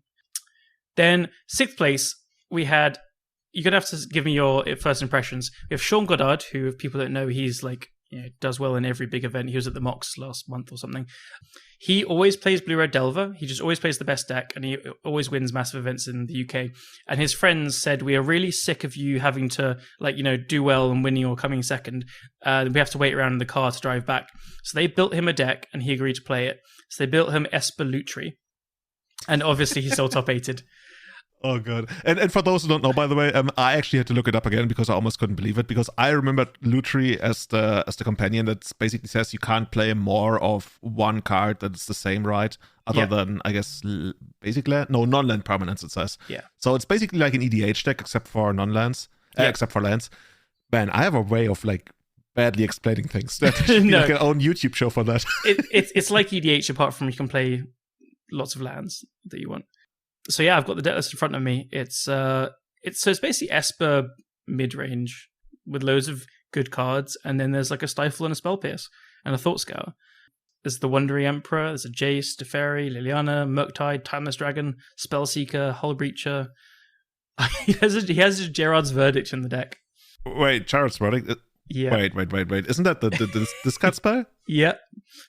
Then 6th place we had you're gonna have to give me your first impressions. We have Sean Goddard, who, if people don't know, he's like, does well in every big event. He was at the Mox last month or something. He always plays Blue Red Delver. He just always plays the best deck, and he always wins massive events in the UK. And his friends said, we are really sick of you having to do well and winning or coming second. We have to wait around in the car to drive back. So they built him a deck, and he agreed to play it. So they built him Esper Lutri. And obviously he still top-8'd. Oh god! And for those who don't know, by the way, I actually had to look it up again because I almost couldn't believe it. Because I remembered Lutri as the companion that basically says you can't play more of one card that's the same, right? Other than, I guess, basic land, no, non-land permanents. It says. Yeah. So it's basically like an EDH deck except for non-lands, except for lands. Man, I have a way of badly explaining things. That should be like an own YouTube show for that. It's like EDH, apart from you can play lots of lands that you want. So yeah, I've got the deck list in front of me. It's basically Esper mid-range with loads of good cards, and then there's like a Stifle and a Spell Pierce and a Thought Scour. There's the Wandering Emperor, there's a Jace, Teferi, Liliana, Murktide, Timeless Dragon, Spellseeker, Hull Breacher. he has a Gerard's Verdict in the deck. Wait, Gerard's Verdict? Yeah. Wait. Isn't that the discard spell? Yeah,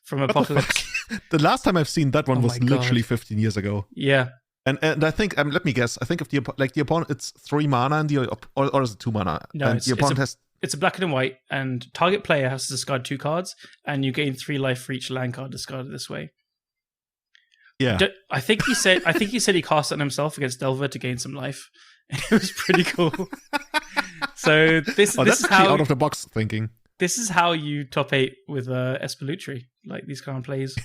from Apocalypse. The last time I've seen that one was literally 15 years ago. Yeah. And I think, let me guess, I think if the opponent, it's 3 mana and or is it 2 mana? No, and the opponent it's a black and white, and target player has to discard 2 cards, and you gain 3 life for each land card discarded this way. Yeah. I think he said he cast it on himself against Delver to gain some life. It was pretty cool. So this is how out of the box thinking. This is how you top 8 with Esper Lutri, like these kind of plays.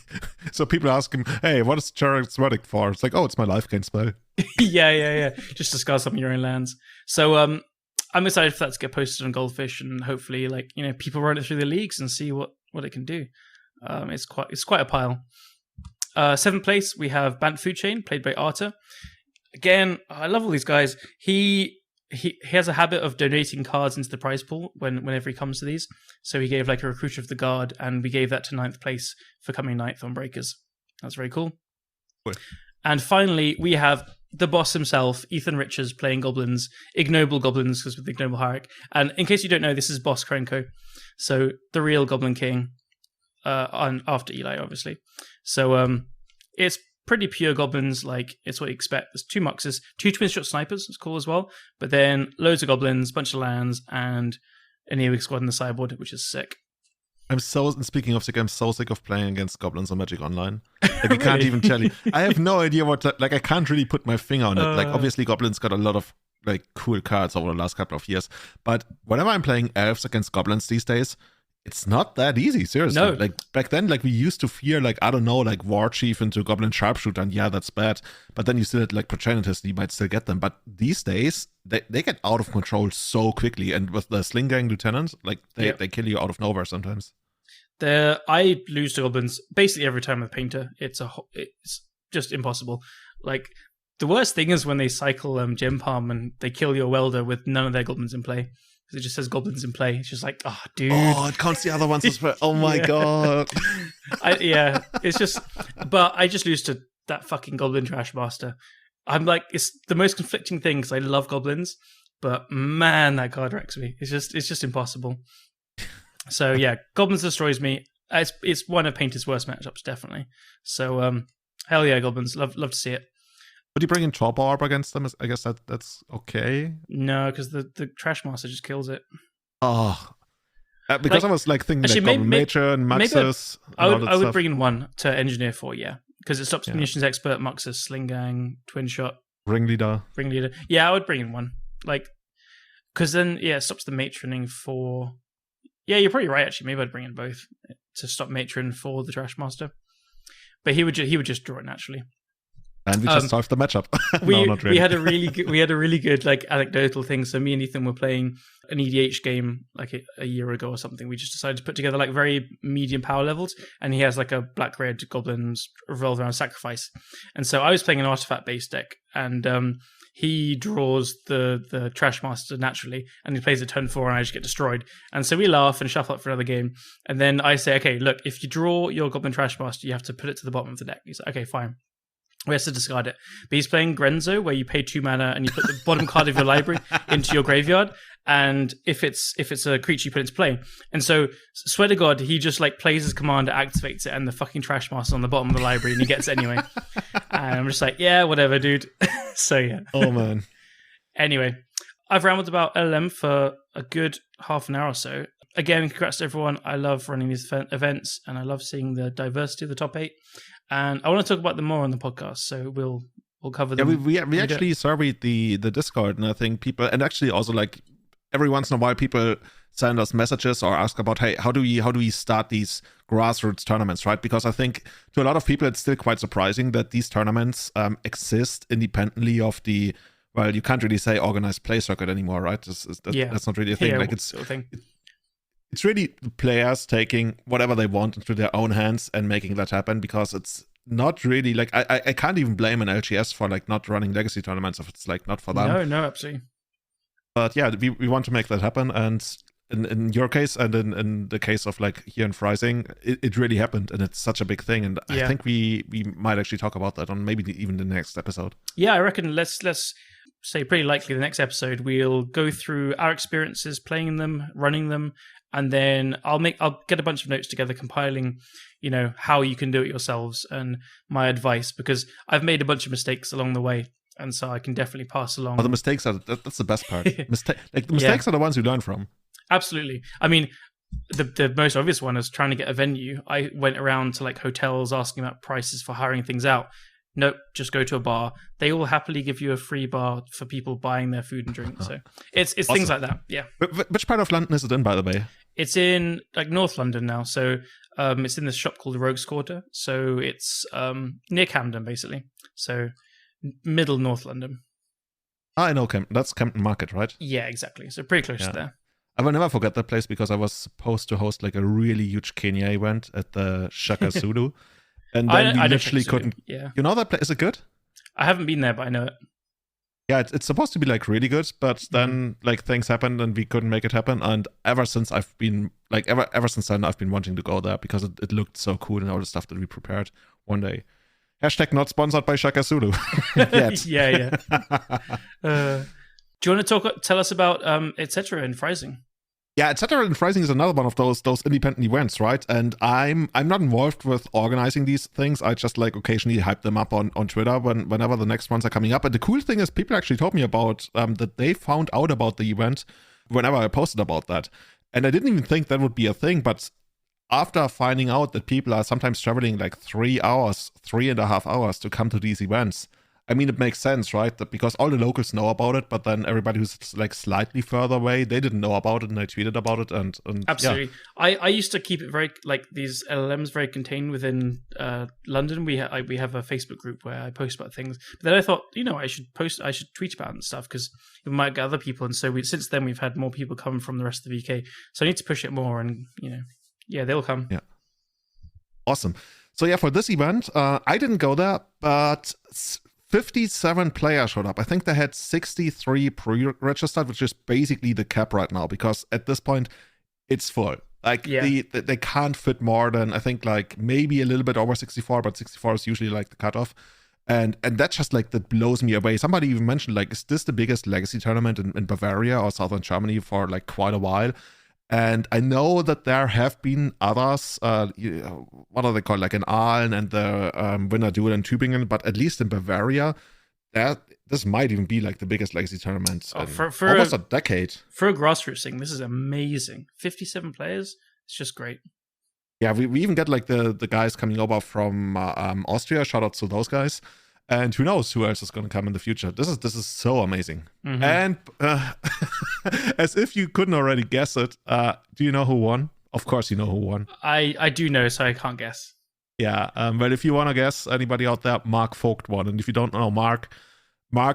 So people ask him, hey, what is Gerard's Verdict for? It's like, oh, it's my life gain spell. yeah. Just discard some of your own lands. So I'm excited for that to get posted on Goldfish, and hopefully, people run it through the leagues and see what it can do. It's quite a pile. 7th place, we have Bant Food Chain, played by Arta. Again, I love all these guys. He has a habit of donating cards into the prize pool whenever he comes to these. So he gave a Recruiter of the Guard, and we gave that to 9th place for coming 9th on Breakers. That's very cool. What? And finally, we have the boss himself, Ethan Richards, playing Goblins, Ignoble Goblins, because with the Ignoble Hierarch. And in case you don't know, this is Boss Krenko. So the real Goblin King, after Eli, obviously. So it's pretty pure goblins, it's what you expect. There's 2 Muxes, 2 Twin Shot Snipers, it's cool as well. But then loads of goblins, bunch of lands, and an Ewic squad in the sideboard, which is sick. Speaking of sick, I'm so sick of playing against goblins on Magic Online. I can't even tell you. I have no idea I can't really put my finger on it. Obviously goblins got a lot of cool cards over the last couple of years. But whenever I'm playing elves against goblins these days, it's not that easy, seriously. No. Back then, we used to fear, War Chief into Goblin Sharpshooter, and yeah, that's bad. But then you still had, Progenitus, and you might still get them. But these days, they get out of control so quickly. And with the Sling Gang Lieutenant, they kill you out of nowhere sometimes. I lose to goblins basically every time with Painter. It's just impossible. The worst thing is when they cycle Gem Palm and they kill your Welder with none of their goblins in play. Because it just says goblins in play. It's just oh, dude. Oh, it counts the other ones as well. Oh my god. It's just... But I just lose to that fucking Goblin Trash Master. I'm it's the most conflicting thing because I love goblins, but man, that card wrecks me. It's just impossible. So yeah, Goblins destroys me. It's one of Painter's worst matchups, definitely. So hell yeah, Goblins. Love to see it. Would you bring in Chopper Orb against them? I guess that's okay. No, because the Trash Master just kills it. Oh, because I was thinking actually, Goblin Major and Muxus. I would bring in one to Engineer for, because it stops Munitions Expert, Muxus, Sling Gang, Twin Shot, Ringleader. Yeah, I would bring in one, because then it stops the Matroning for. Yeah, you're probably right. Actually, maybe I'd bring in both to stop Matron for the Trash Master, but he would just draw it naturally. And we just solved the matchup. Not really. We had a really good anecdotal thing. So me and Ethan were playing an EDH game a year ago or something. We just decided to put together very medium power levels, and he has a black-red goblins revolved around sacrifice. And so I was playing an artifact-based deck, and he draws the Trash Master naturally, and he plays a turn 4, and I just get destroyed. And so we laugh and shuffle up for another game. And then I say, okay, look, if you draw your Goblin Trash Master, you have to put it to the bottom of the deck. He's like, okay, fine. He has to discard it. But he's playing Grenzo, where you pay 2 mana and you put the bottom card of your library into your graveyard. And if it's a creature, you put it into play. And so, swear to God, he just like plays his commander, activates it, and the fucking trash master's on the bottom of the library, and he gets it anyway. And I'm just like, yeah, whatever, dude. So yeah. Oh man. Anyway, I've rambled about LLM for a good half an hour or so. Again, congrats to everyone. I love running these events, and I love seeing the diversity of the top 8. And I want to talk about them more on the podcast, so we'll cover them. Yeah, we actually surveyed the Discord, and I think people, and actually also like every once in a while, people send us messages or ask about, hey, how do we start these grassroots tournaments, right? Because I think to a lot of people, it's still quite surprising that these tournaments exist independently of the, well, you can't really say organized play circuit anymore, right? That's not really a thing. Yeah, like it's really players taking whatever they want into their own hands and making that happen, because it's not really like I can't even blame an LGS for like not running legacy tournaments if it's like not for them. No, absolutely. But yeah, we want to make that happen, and in your case and in the case of like here in Freising, it really happened, and it's such a big thing, and I think we might actually talk about that on maybe even the next episode. Yeah, I reckon let's say pretty likely the next episode we'll go through our experiences playing them, running them, and then I'll get a bunch of notes together compiling, how you can do it yourselves and my advice, because I've made a bunch of mistakes along the way. And so I can definitely pass along. Oh, the mistakes that's the best part. The mistakes are the ones you learn from. Absolutely. I mean, the most obvious one is trying to get a venue. I went around to like hotels asking about prices for hiring things out. Nope, just go to a bar. They will happily give you a free bar for people buying their food and drink. So it's awesome. Things like that. Yeah. Which part of London is it in, by the way? It's in like North London now. So it's in this shop called Rogue's Quarter. So it's near Camden, basically. So middle North London. I know Camden. That's Camden Market, right? Yeah, exactly. So pretty close to there. I will never forget that place, because I was supposed to host like a really huge Kenya event at the Shaka Zulu. And then we literally couldn't. Yeah. You know that place? Is it good? I haven't been there, but I know it. Yeah, it's supposed to be like really good, but then like things happened and we couldn't make it happen. And ever since then, I've been wanting to go there, because it looked so cool and all the stuff that we prepared one day. # not sponsored by Shaka Zulu. Yeah. Do you want to tell us about Cetera and Freising? Yeah, Cetera and Freising is another one of those independent events, right? And I'm not involved with organizing these things. I just like occasionally hype them up on Twitter whenever the next ones are coming up. And the cool thing is, people actually told me about that they found out about the event whenever I posted about that. And I didn't even think that would be a thing, but after finding out that people are sometimes traveling like 3.5 hours to come to these events, I mean, it makes sense, right? That because all the locals know about it, but then everybody who's like slightly further away, they didn't know about it, and they tweeted about it. And absolutely, yeah. I used to keep it very like these LLMs very contained within London. We have a Facebook group where I post about things. But then I thought, I should tweet about it and stuff, because it might get other people. And so since then we've had more people come from the rest of the UK. So I need to push it more, and yeah, they'll come. Yeah, awesome. So yeah, for this event, I didn't go there, but 57 players showed up. I think they had 63 pre-registered, which is basically the cap right now, because at this point it's full. Like they can't fit more than, I think, like maybe a little bit over 64, but 64 is usually like the cutoff. And that just like that blows me away. Somebody even mentioned, like, is this the biggest legacy tournament in Bavaria or southern Germany for like quite a while? And I know that there have been others, what are they called, like in Aalen and the Winter Duel in Tübingen, but at least in Bavaria, this might even be like the biggest legacy tournament in for almost a decade. For a grassroots thing, this is amazing. 57 players, it's just great. Yeah, we even get like the guys coming over from Austria. Shout out to those guys. And who knows who else is going to come in the future. This is so amazing. Mm-hmm. And as if you couldn't already guess it, do you know who won? Of course you know who won. I do know, so I can't guess. Yeah, but if you want to guess, anybody out there, Mark Vogt won. And if you don't know Mark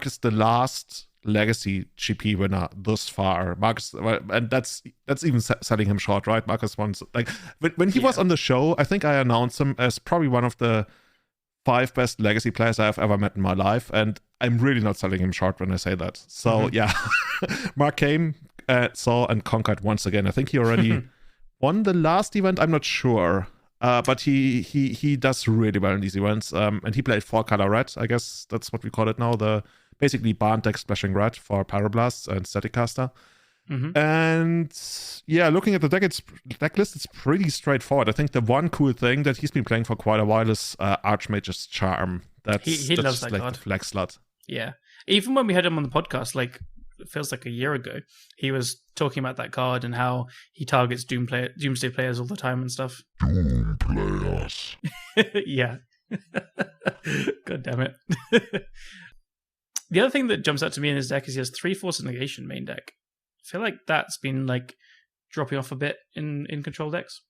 is the last Legacy GP winner thus far. And that's even selling him short, right? Marcus wants, like, when he was on the show, I think I announced him as probably one of the 5 best Legacy players I've ever met in my life, and I'm really not selling him short when I say that. So yeah, Mark came, saw and conquered once again. I think he already won the last event. I'm not sure. But he does really well in these events. And he played 4-color red. I guess that's what we call it now. The basically Barn deck splashing red for Pyroblasts and Static Caster. Mm-hmm. And yeah, looking at the deck list, it's pretty straightforward. I think the one cool thing that he's been playing for quite a while is Archmage's Charm. He loves that like card. The flex slot. Yeah. Even when we had him on the podcast, like it feels like a year ago, he was talking about that card and how he targets Doomsday players all the time and stuff. Doom players. Yeah. God damn it. The other thing that jumps out to me in his deck is he has 3 Force of Negation main deck. I feel like that's been like dropping off a bit in control decks.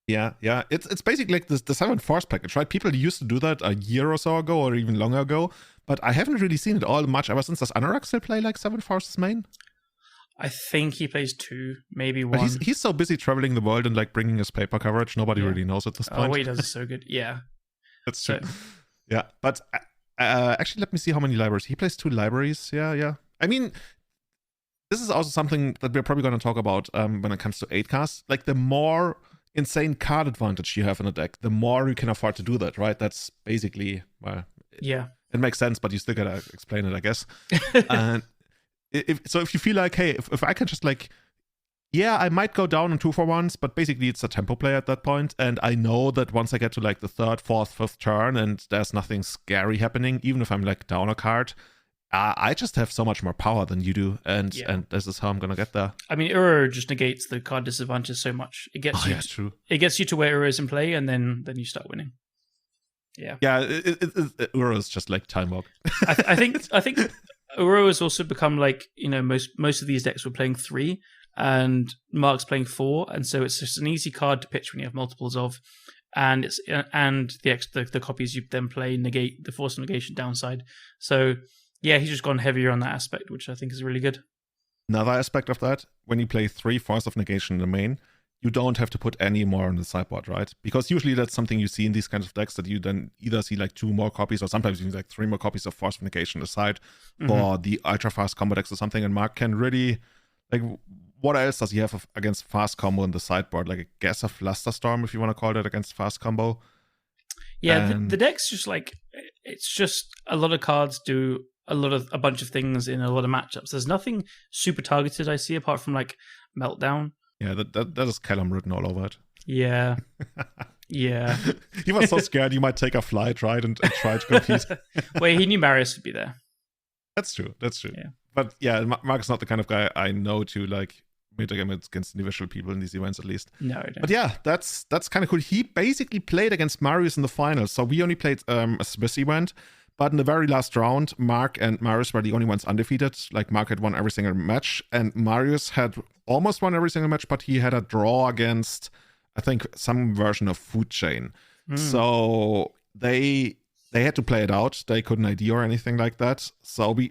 Yeah. It's basically like the 7 Force package, right? People used to do that a year or so ago or even longer ago, but I haven't really seen it all much ever since. Does Anorak still play like 7 Forces main? I think he plays 2, maybe 1. But he's so busy traveling the world and like bringing his paper coverage, nobody really knows at this point. Oh, what he does is so good. Yeah. That's true. Yeah, but actually, let me see how many libraries. He plays 2 libraries. Yeah. I mean, this is also something that we're probably going to talk about when it comes to 8-cast. Like, the more insane card advantage you have in a deck, the more you can afford to do that, right? That's basically, well, yeah, it makes sense, but you still gotta explain it, I guess. And if you feel like, hey, if I can just like, yeah, I might go down on 2-for-1s, but basically it's a tempo play at that point, and I know that once I get to like the 3rd, 4th, 5th turn and there's nothing scary happening, even if I'm like down a card, I just have so much more power than you do, and this is how I'm gonna get there. I mean, Uro just negates the card disadvantage so much. It gets you. True. It gets you to where Uro is in play, and then you start winning. Yeah. Uro is just like time walk. I think Uro has also become like, you know, most of these decks were playing 3, and Mark's playing 4, and so it's just an easy card to pitch when you have multiples of, and the copies you then play negate the Force of Negation downside. So. Yeah, he's just gone heavier on that aspect, which I think is really good. Another aspect of that, when you play 3 Force of Negation in the main, you don't have to put any more on the sideboard, right? Because usually that's something you see in these kinds of decks, that you then either see like 2 more copies or sometimes you see like 3 more copies of Force of Negation aside for the ultra-fast combo decks or something. And Mark can really, like, what else does he have against fast combo in the sideboard? Like, I guess a Flusterstorm, if you want to call it, against fast combo. Yeah, the deck's just like, it's just a lot of cards do a bunch of things in a lot of matchups. There's nothing super targeted I see apart from like Meltdown. Yeah, that is Callum written all over it. Yeah. Yeah. He was so scared you might take a flight, right, and try to compete. Well, he knew Marius would be there. That's true. Yeah. But yeah, Mark's not the kind of guy I know to like meet against individual people in these events, at least. No, I don't. But yeah, that's kind of cool. He basically played against Marius in the finals, so we only played a Swiss event. But in the very last round, Mark and Marius were the only ones undefeated. Like, Mark had won every single match, and Marius had almost won every single match, but he had a draw against, I think, some version of Food Chain. So they had to play it out. They couldn't ID or anything like that. So we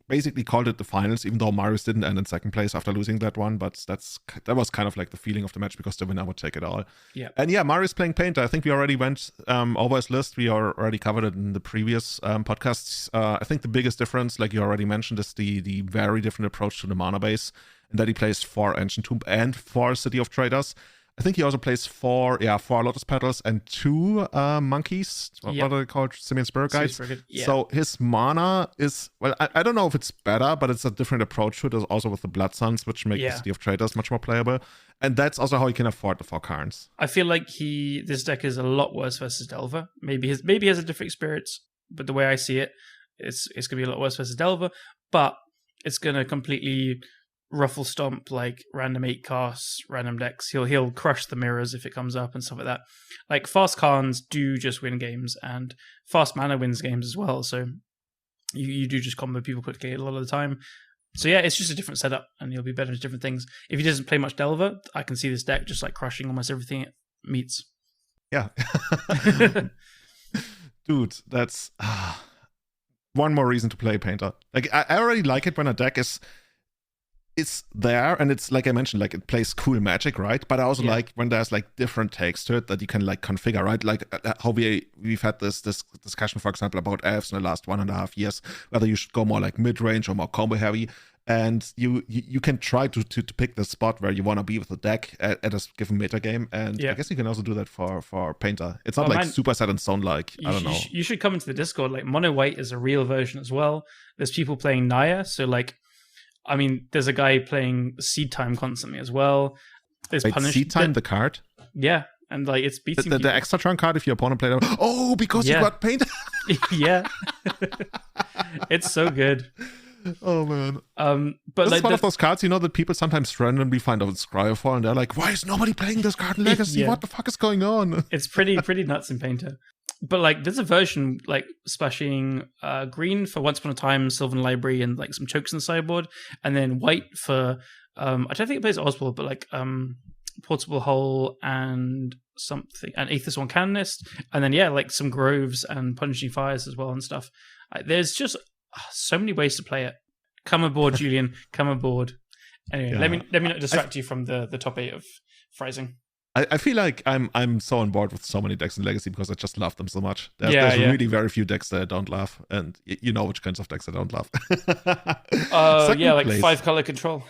basically called it the finals, even though Marius didn't end in second place after losing that one. But that was kind of like the feeling of the match, because the winner would take it all. Yeah. And yeah, Marius playing Painter. I think we already went over his list. We already covered it in the previous podcasts. I think the biggest difference, like you already mentioned, is the very different approach to the mana base, and that he plays 4 Ancient Tomb and 4 City of Traders. I think he also plays 4 Lotus Petals and 2 Monkeys. What are they called? Simian Spirit Guides. Yeah. So his mana is, well, I don't know if it's better, but it's a different approach to it, also with the Blood Suns, which make the City of Traders much more playable. And that's also how he can afford the 4 cards. I feel like this deck is a lot worse versus Delver. Maybe he has a different experience, but the way I see it, it's going to be a lot worse versus Delver. But it's going to completely ruffle stomp like random 8 casts, random decks. He'll crush the mirrors if it comes up and stuff like that. Like, fast Khans do just win games, and fast mana wins games as well. So you do just combo people quickly a lot of the time. So yeah, it's just a different setup, and he'll be better at different things. If he doesn't play much Delver, I can see this deck just like crushing almost everything it meets. Yeah. Dude, that's one more reason to play Painter. Like, I already like it when a deck is there, and it's like I mentioned, like, it plays cool Magic, right? But I also like when there's like different takes to it that you can like configure, right? Like how we've had this discussion, for example, about elves in the last 1.5 years, whether you should go more like mid-range or more combo heavy. And you can try to pick the spot where you want to be with the deck at a given meta game. And I guess you can also do that for Painter. It's not super set in stone like, I don't know. You should come into the Discord. Like, Mono White is a real version as well. There's people playing Naya. So, like, I mean, there's a guy playing Seed Time constantly as well. There's Seed Time, the card? Yeah. And, like, it's beating the extra turn card if your opponent played it. Oh, because you got Painter. Yeah. It's so good. Oh man! But this like is one of those cards, that people sometimes randomly find out Scryer for, and they're like, "Why is nobody playing this card in Legacy? What the fuck is going on?" It's pretty nuts in Painter. But like, there's a version like splashing green for Once Upon a Time, Sylvan Library, and like some chokes in the sideboard, and then white for I don't think it plays Oswald, but like Portable Hole and something, and Aethys One Canonist, and then like some Groves and Punishing Fires as well and stuff. There's just so many ways to play it. Come aboard, Julian. Come aboard. Anyway, let me not distract you from the top 8 of Freising. I feel like I'm so on board with so many decks in Legacy because I just love them so much. There's really very few decks that I don't love, and you know which kinds of decks I don't love. Like place. 5-color control.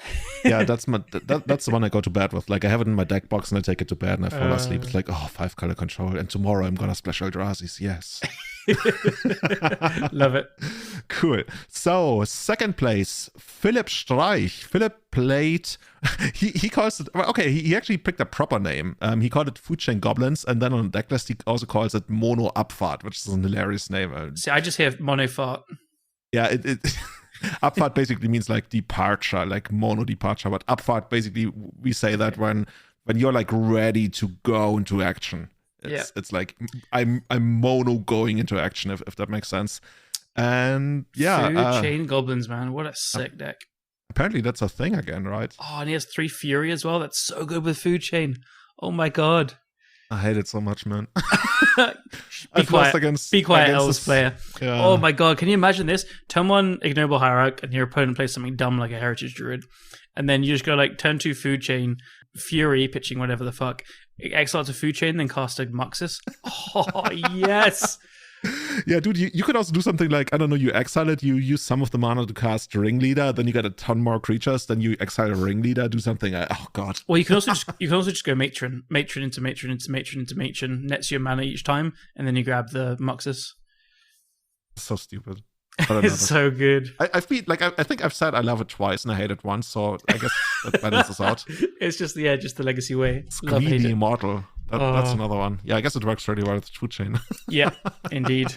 Yeah, that's the one I go to bed with. Like, I have it in my deck box and I take it to bed and I fall asleep. It's like, 5-color control, and tomorrow I'm gonna splash Eldrazi's. Yes. Love it. Cool. So, second place, Philipp Streich. Philipp played, he calls it, he actually picked a proper name. He called it Food Chain Goblins, and then on the decklist he also calls it Mono Abfahrt, which is an hilarious name. See, I just hear Mono Fart. Yeah, it Abfahrt basically means like departure, like mono departure, but Abfahrt basically we say that when you're like ready to go into action. It's like I'm mono going into action, if that makes sense. And Food Chain Goblins, man, what a sick deck. Apparently that's a thing again, right? Oh, and he has 3 Fury as well. That's so good with Food Chain. Oh my god, I hate it so much, man. Be quiet, Elves player. Yeah. Oh my god, can you imagine this? Turn 1 Ignoble Hierarch, and your opponent plays something dumb like a Heritage Druid, and then you just go like turn 2 Food Chain, Fury, pitching whatever the fuck, exile to Food Chain, then cast a Muxus. Oh yes. Yeah, dude, you could also do something like, I don't know, you exile it, you use some of the mana to cast Ringleader, then you get a ton more creatures, then you exile a Ringleader, do something, oh god. Well, you can also just go Matron into Matron, nets your mana each time, and then you grab the Muxus. So stupid. It's so good. I feel like I think I've said I love it twice and I hate it once, so I guess that balances out. It's just the Legacy way. Greedy Immortal. That's another one. Yeah, I guess it works really well with Food Chain. Yeah, indeed.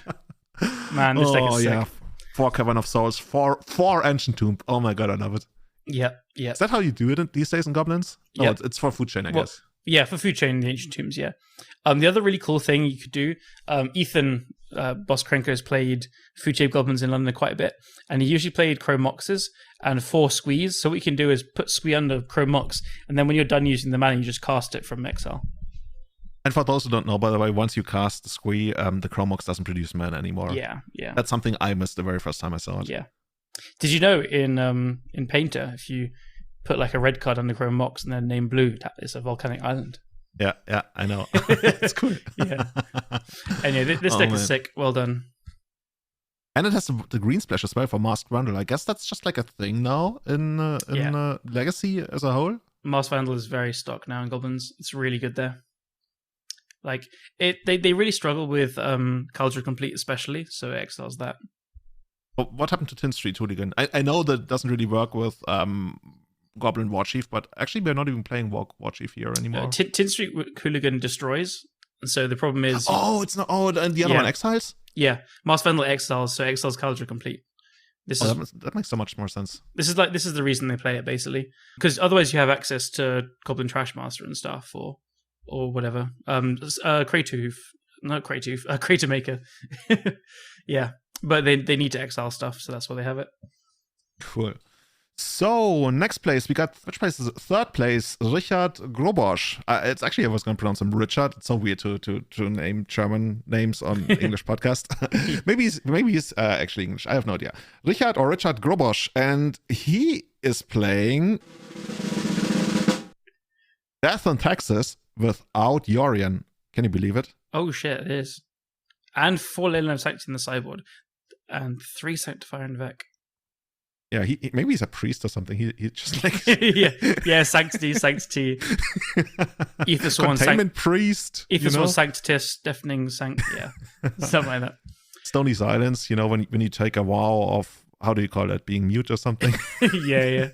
Man, this deck is sick. 4 Cavern of Souls, 4 Ancient Tomb. Oh my god, I love it. Yeah. Is that how you do it these days in Goblins? No, it's for Food Chain, I guess. Yeah, for Food Chain, the Ancient Tombs, yeah. The other really cool thing you could do, Ethan, Boss Krenko's played Food Chain Goblins in London quite a bit, and he usually played Chrome Moxes and 4 Squeeze. So what you can do is put Squee under Chrome Mox, and then when you're done using the mana, you just cast it from exile. And for those who don't know, by the way, once you cast the Squee, the Chrome Mox doesn't produce mana anymore. Yeah. That's something I missed the very first time I saw it. Yeah. Did you know in Painter, if you put like a red card under Chrome Mox and then name blue, it's a volcanic island? Yeah, I know. It's cool. Yeah. Anyway, this deck is sick. Well done. And it has the green splash as well for Masked Vandal. I guess that's just like a thing now in Legacy as a whole. Masked Vandal is very stock now in Goblins. It's really good there. Like they really struggle with Caldra Complete especially, so it exiles that. What happened to Tin Street Hooligan? I know that doesn't really work with Goblin Warchief, but actually we're not even playing Warchief here anymore. Tin Street Hooligan destroys, and so the problem is... it's not... and the other one exiles? Yeah, Masked Vandal exiles, so exiles Caldra Complete. That makes so much more sense. This is the reason they play it, basically. Because otherwise you have access to Goblin Trashmaster and stuff, or whatever. Crater Maker. Yeah, but they need to exile stuff, so that's why they have it. Cool. So, next place, we got, which place is it? Third place, Richard Grobosch. It's actually, I was going to pronounce him Richard. It's so weird to name German names on English podcast. maybe he's actually English. I have no idea. Richard Grobosch, and he is playing Death in Texas without Yorion. Can you believe it? Oh shit, it is. And 4 Leyline of Sanctity in the sideboard. And 3 Sanctifier and Vec. Yeah, maybe he's a priest or something. He just like yeah, sanctity. Ethos one containment priest. Ethos one sanctitus, deafening yeah, something like that. Stony silence. When you take a vow of, how do you call that, being mute or something? yeah.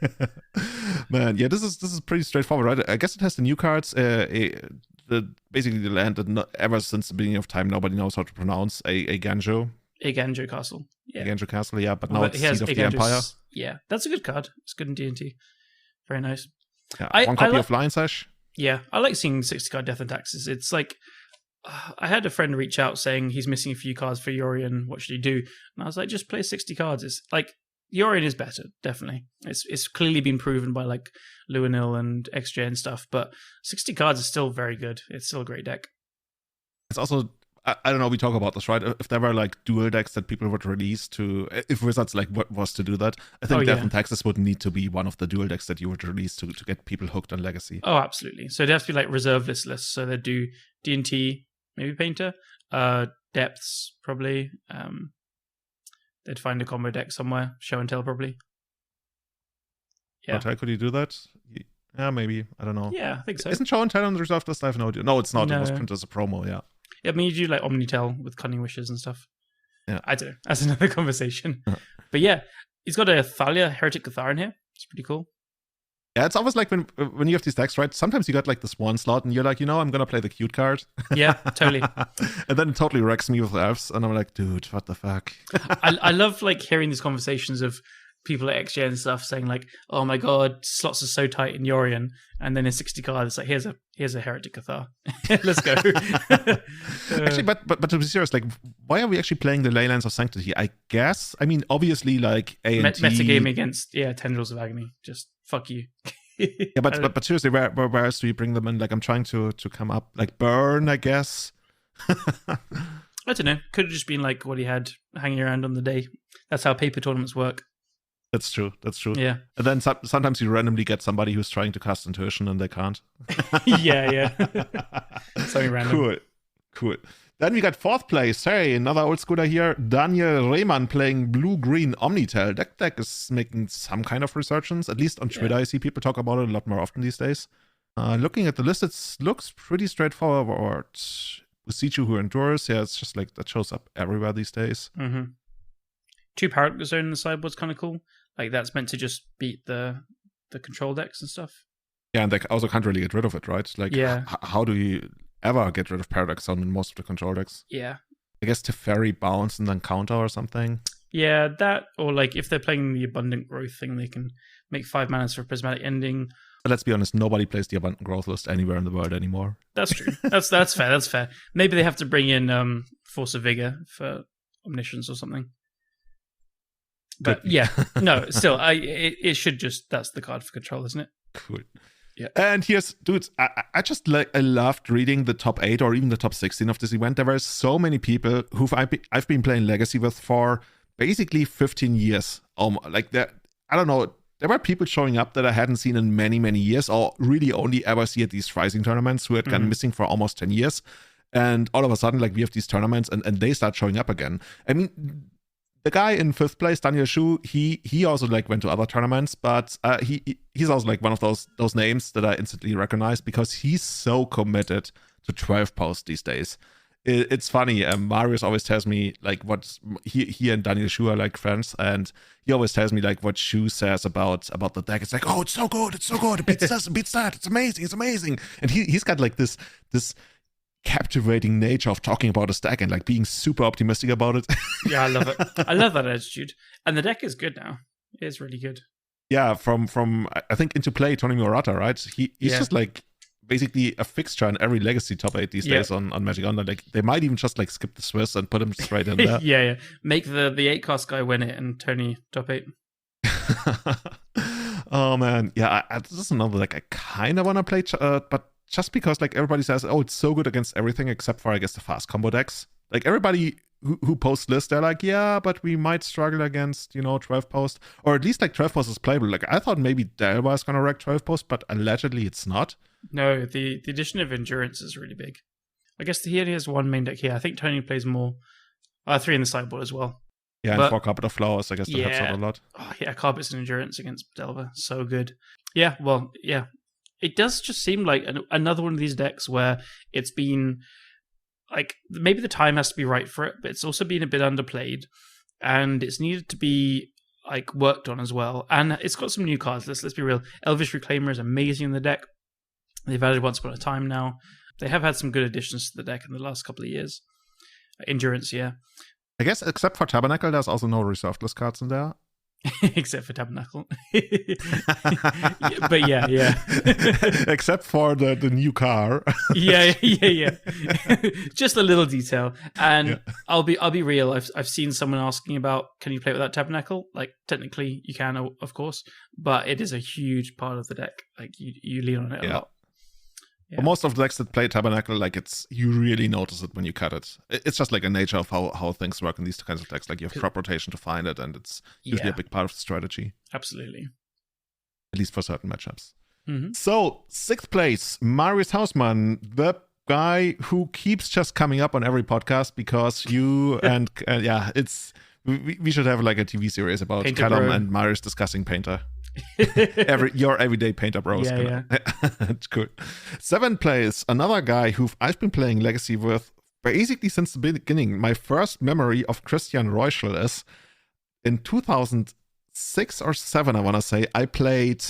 Man, yeah, this is pretty straightforward, right? I guess it has the new cards. Basically the land that ever since the beginning of time nobody knows how to pronounce. A Ganjo. A Ganjo Castle. Yeah. Ganjo Castle, yeah, but now it's Seat of the Empire. Yeah, that's a good card. It's good in D&T. Very nice. Yeah, one copy of Lion Sash. Yeah, I like seeing 60 card Death and Taxes. It's like, I had a friend reach out saying he's missing a few cards for Yorion. What should he do? And I was like, just play 60 cards. It's like, Yorion is better, definitely. It's clearly been proven by like Luanil and XJ and stuff, but 60 cards is still very good. It's still a great deck. It's also, I don't know, we talk about this, right? If there were like dual decks that people would release if Wizards like was to do that, I think Death and Taxes would need to be one of the dual decks that you would release to get people hooked on Legacy. Oh, absolutely. So it'd have to be like reserve list lists. So they'd do D&T, maybe Painter, Depths, probably. They'd find a combo deck somewhere, Show and Tell, probably. Yeah. Could you do that? Yeah, maybe. I don't know. Yeah, I think so. Isn't Show and Tell on the reserve list? I have no idea. No, it's not. No. It was printed as a promo, yeah. Yeah, I mean, you do like Omnitel with Cunning Wishes and stuff. Yeah. I don't know. That's another conversation. But yeah, he's got a Thalia Heretic Cathar in here. It's pretty cool. Yeah, it's always like when you have these decks, right? Sometimes you got like this one slot and you're like, I'm going to play the cute card. Yeah, totally. And then it totally wrecks me with elves. And I'm like, dude, what the fuck? I love like hearing these conversations of people at XJ and stuff saying like, oh my god, slots are so tight in Yorion. And then in 60 cards, it's like, here's a Heretic Cathar. Let's go. Actually, but to be serious, like, why are we actually playing the Leylands of Sanctity? I guess, I mean, obviously, like, metagame against, Tendrils of Agony. Just fuck you. Yeah, but seriously, where else do you bring them in? Like, I'm trying to come up, like, Burn, I guess. I don't know. Could have just been like what he had hanging around on the day. That's how paper tournaments work. That's true. Yeah. And then sometimes you randomly get somebody who's trying to cast Intuition and they can't. yeah. Something random. Cool. Then we got fourth place. Hey, another old schooler here. Daniel Rehmann playing blue-green Omnitel. That deck is making some kind of resurgence. At least on Twitter, I see people talk about it a lot more often these days. Looking at the list, it looks pretty straightforward. Usichu who endures. Yeah, it's just like that shows up everywhere these days. Mm-hmm. 2 Paradox Zone in the sideboard's kind of cool. Like, that's meant to just beat the control decks and stuff. Yeah, and they also can't really get rid of it, right? Like, how do you ever get rid of Paradox Zone in most of the control decks? Yeah. I guess Teferi bounce and then counter or something. Yeah, that, or like if they're playing the Abundant Growth thing, they can make 5 manas for Prismatic Ending. But let's be honest, nobody plays the Abundant Growth list anywhere in the world anymore. That's true. That's fair. That's fair. Maybe they have to bring in Force of Vigor for Omniscience or something. But yeah, no, still, it should just, that's the card for control, isn't it? Cool. Yeah. And here's, dudes, I just I loved reading the top 8 or even the top 16 of this event. There were so many people who I've been playing Legacy with for basically 15 years. Like, I don't know, there were people showing up that I hadn't seen in many, many years, or really only ever see at these Freising tournaments, who had gone missing for almost 10 years. And all of a sudden, like, we have these tournaments and they start showing up again. I mean, the guy in 5th place, Daniel Shu, he also like went to other tournaments, but he's also like one of those names that I instantly recognize because he's so committed to 12 posts these days. It's funny. Marius always tells me like what he and Daniel Shu are like friends, and he always tells me like what Shu says about the deck. It's like, oh, it's so good, it beats this, it beats that, it's amazing. And he's got like this captivating nature of talking about his deck and like being super optimistic about it. Yeah, I love it. I love that attitude. And the deck is good now. It is really good. Yeah, from I think Into Play, Tony Murata, right? He's just like basically a fixture in every Legacy top 8 these days on Magic Online. Like, they might even just like skip the Swiss and put him straight in there. yeah. Make the 8-cost guy win it and Tony top 8. Oh man, yeah. This is another like I kind of want to play, but just because like everybody says, oh, it's so good against everything except for I guess the fast combo decks. Like everybody who posts lists, they're like, yeah, but we might struggle against 12 post, or at least like 12 post is playable. Like I thought maybe Delva is gonna wreck 12 post, but allegedly it's not. No, the addition of endurance is really big. I guess he only has one main deck here. I think Tony plays more. 3 in the sideboard as well. Yeah, and But- 4 Carpet of Flowers, I guess that helps out a lot. Oh, yeah, Carpets and Endurance against Delver. So good. Yeah, well, yeah. It does just seem like another one of these decks where it's been like maybe the time has to be right for it, but it's also been a bit underplayed and it's needed to be like worked on as well. And it's got some new cards. Let's be real. Elvish Reclaimer is amazing in the deck. They've added Once Upon a Time now. They have had some good additions to the deck in the last couple of years. Endurance, yeah. I guess except for Tabernacle, there's also no reserved list cards in there. Except for Tabernacle. But yeah. Except for the new car. yeah. Just a little detail. And I'll be real. I've seen someone asking about, can you play without Tabernacle? Like, technically you can, of course, but it is a huge part of the deck. Like, you lean on it a lot. Yeah. Most of the decks that play Tabernacle, like you really notice it when you cut it. It's just like a nature of how things work in these kinds of decks. Like you have crop rotation to find it, and it's usually a big part of the strategy. Absolutely. At least for certain matchups. Mm-hmm. So, 6th place, Marius Hausmann, the guy who keeps just coming up on every podcast because you and it's we should have like a TV series about Painter Callum Bro. and Marius discussing Painter. Your everyday Painter bros. Yeah. It's good. 7th place, another guy who I've been playing Legacy with basically since the beginning. My first memory of Christian Reuschel is in 2006 or 7, I want to say, I played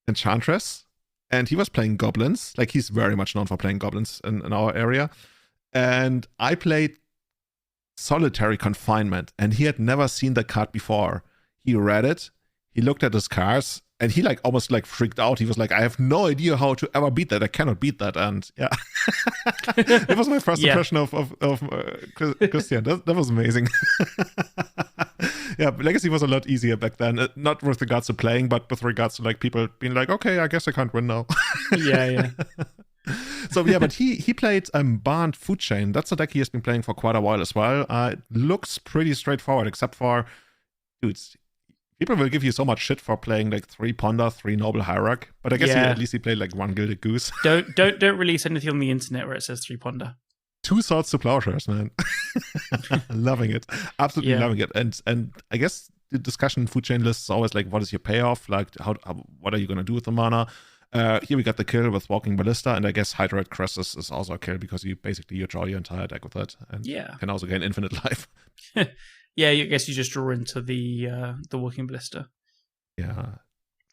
Enchantress and he was playing Goblins. Like, he's very much known for playing Goblins in our area. And I played Solitary Confinement, and he had never seen the card before. He read it, he looked at his cards, and he like almost like freaked out. He was like, I have no idea how to ever beat that. I cannot beat that. And yeah, it was my first impression of Christian. That was amazing. Yeah, Legacy was a lot easier back then. Not with regards to playing, but with regards to like people being like, okay, I guess I can't win now. Yeah. So yeah, but he played Barned Food Chain. That's a deck he has been playing for quite a while as well. It looks pretty straightforward, except for, dudes, people will give you so much shit for playing like 3 Ponder, 3 Noble Hierarch. But I guess at least he played like 1 Gilded Goose. Don't release anything on the internet where it says 3 Ponder. 2 Swords to Plowshares, man. Loving it. Absolutely loving it. And I guess the discussion in Food Chain lists is always like, what is your payoff? Like, what are you going to do with the mana? Here we got the kill with Walking Ballista, and I guess Hydroid Crest is also a kill because you draw your entire deck with it, and can also gain infinite life. Yeah, I guess you just draw into the Walking Ballista. Yeah.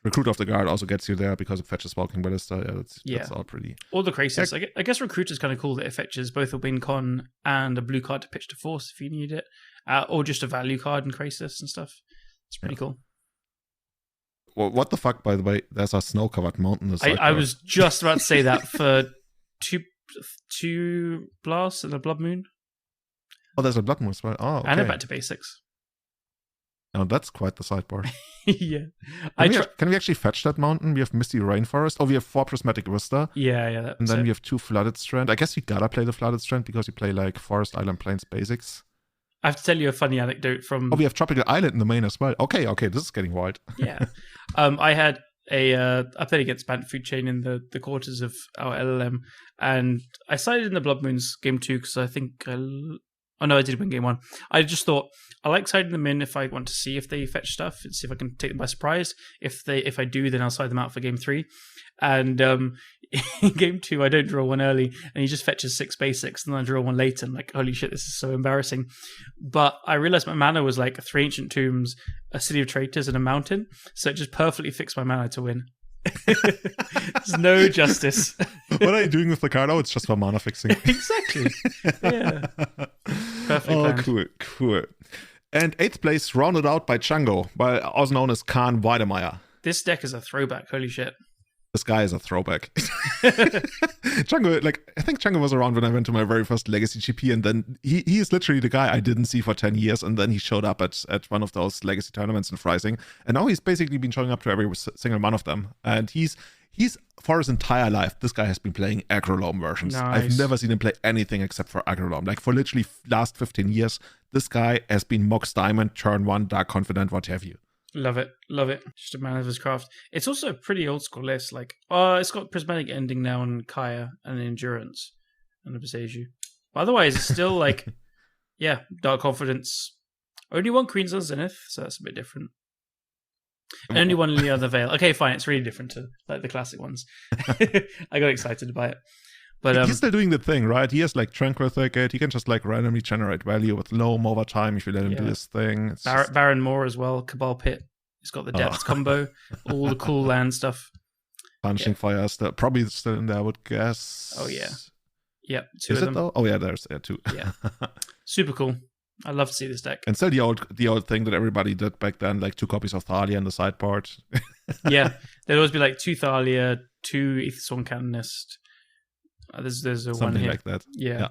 Recruit of the Guard also gets you there because it fetches Walking Ballista. That's all pretty. All the Krasis. I guess Recruit is kind of cool that it fetches both a win con and a blue card to pitch to force if you need it, or just a value card in Krasis and stuff. It's pretty cool. Well, what the fuck, by the way? There's a snow-covered mountain. I was just about to say that for two blasts and a blood moon. Oh, there's a blood moon as well. Oh, okay. And a back to basics. Oh, that's quite the sideboard. Yeah. Can we actually fetch that mountain? We have Misty Rainforest. Oh, we have 4 Prismatic Vista. Yeah. And then we have 2 Flooded Strand. I guess you gotta play the Flooded Strand because you play like Forest, Island, Plains basics. I have to tell you a funny anecdote from... Oh, we have Tropical Island in the main as well. Okay, this is getting wild. Yeah. I had I played against Bant Food Chain in the quarters of our LLM, and I sided in the Blood Moons game 2 because I think... I did win game 1. I just thought, I like siding them in if I want to see if they fetch stuff and see if I can take them by surprise. If I do, then I'll side them out for game 3. And in game 2, I don't draw one early, and he just fetches 6 basics, and then I draw one later. And like, holy shit, this is so embarrassing. But I realized my mana was like 3 Ancient Tombs, a City of Traitors, and a mountain. So it just perfectly fixed my mana to win. There's no justice. What are you doing with the card? Oh, it's just for mana fixing. Exactly. Yeah. Perfectly planned. Cool. And 8th place, rounded out by Chango, also known as Khan Weidemeyer. This deck is a throwback. Holy shit. This guy is a throwback. Chango, I think Chango was around when I went to my very first Legacy GP, and then he is literally the guy I didn't see for 10 years, and then he showed up at one of those Legacy tournaments in Freising, and now he's basically been showing up to every single one of them, and he's for his entire life, this guy has been playing Agrolome versions. Nice. I've never seen him play anything except for Agrolome. Like, for literally last 15 years, this guy has been Mox Diamond, turn 1, Dark Confidant, what have you. Love it. Just a man of his craft. It's also a pretty old school list. Like, it's got Prismatic Ending now on Kaya and Endurance and a Beseju. But otherwise, it's still like, Dark Confidence, Only one Queen's on Zenith, so that's a bit different. And only one in the other Veil. Okay, fine. It's really different to like the classic ones. I got excited by it. But he's still doing the thing, right? He has like Tranquil Thicket. He can just like randomly generate value with low over time if you let him do his thing. Baron Moore as well. Cabal Pit. He's got the depth combo. All the cool land stuff. Punching Fire still probably still in there, I would guess. Oh yeah. Yep. Two Is of it them. though? Oh yeah, there's two. Yeah. Super cool. I love to see this deck. And still the old thing that everybody did back then, like 2 copies of Thalia in the sideboard. Yeah. There'd always be like 2 Thalia, 2 Aethersworn Canonist. There's a Something one here. like that. Yeah.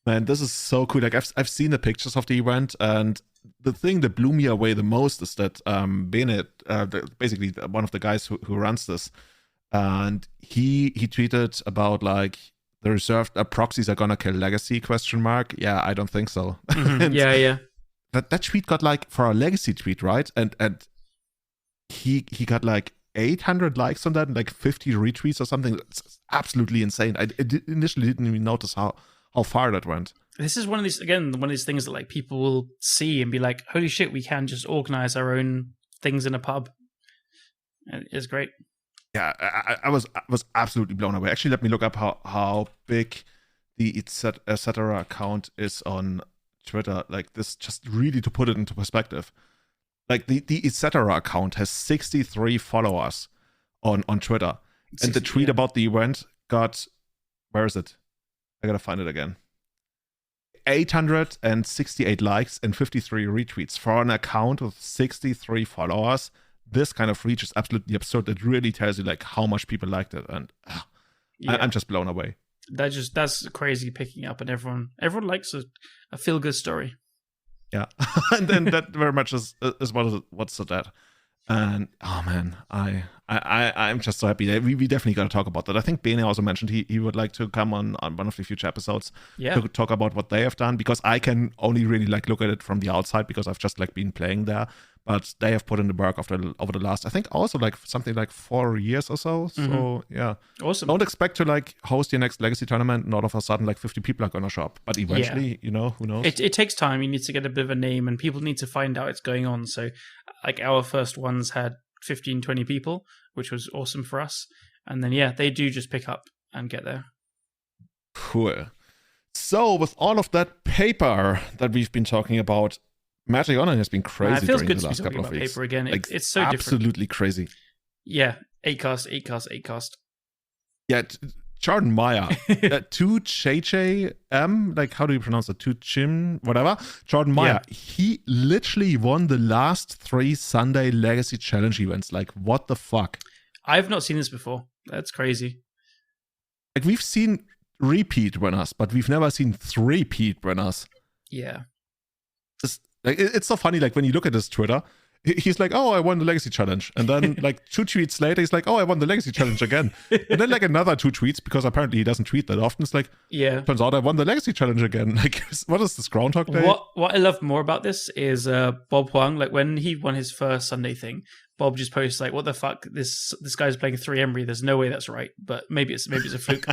Man, this is so cool. Like I've seen the pictures of the event, and the thing that blew me away the most is that Bennett, basically one of the guys who runs this, and he tweeted about like the reserved proxies are gonna kill Legacy ? Yeah, I don't think so. Mm-hmm. Yeah. That tweet got like, for a Legacy tweet, right? And he got like 800 likes on that and like 50 retweets or something. It's absolutely insane. I initially didn't even notice how far that went. This is one of these things that like people will see and be like, holy shit, we can just organize our own things in a pub. And it's great. Yeah, I was absolutely blown away. Actually, let me look up how big the Cetera account is on Twitter. Like this, just really to put it into perspective. Like the Cetera account has 63 followers on Twitter. And the tweet about the event got, where is it? I gotta find it again. 868 likes and 53 retweets for an account with 63 followers. This kind of reach is absolutely absurd. It really tells you like how much people liked it, and I'm just blown away. That's crazy picking up, and everyone likes a feel good story. Yeah, and then that very much is what's that. And oh man, I'm just so happy. We definitely got to talk about that. I think Bene also mentioned he would like to come on one of the future episodes to talk about what they have done, because I can only really like look at it from the outside because I've just like been playing there. But they have put in the work over the last, I think, also like something like 4 years or so. So yeah, awesome. Don't expect to like host your next Legacy tournament and all of a sudden like 50 people are gonna show up. But eventually, who knows? It takes time. You need to get a bit of a name, and people need to find out it's going on. So, like our first ones had 15, 20 people, which was awesome for us. And then they do just pick up and get there. Cool. So with all of that paper that we've been talking about, Magic Online has been crazy during the last couple of weeks. Paper again. Like, it's so absolutely different. Crazy. Yeah, 8cast. Yeah, Jordan Meyer, 2JJM, like how do you pronounce it? 2Jim, whatever. Jordan Meyer, he literally won the last 3 Sunday Legacy Challenge events. Like, what the fuck? I've not seen this before. That's crazy. Like, we've seen repeat winners, but we've never seen 3-peat winners. Yeah. It's so funny, like when you look at his Twitter, he's like, oh, I won the Legacy Challenge. And then like 2 tweets later, he's like, oh, I won the Legacy Challenge again. And then like another 2 tweets, because apparently he doesn't tweet that often. It's like, turns out I won the Legacy Challenge again. Like, what is this, Groundhog Day? What I love more about this is Bob Huang, like when he won his first Sunday thing, Bob just posts like, what the fuck, this guy's playing 3 Embry, there's no way that's right, but maybe it's a fluke.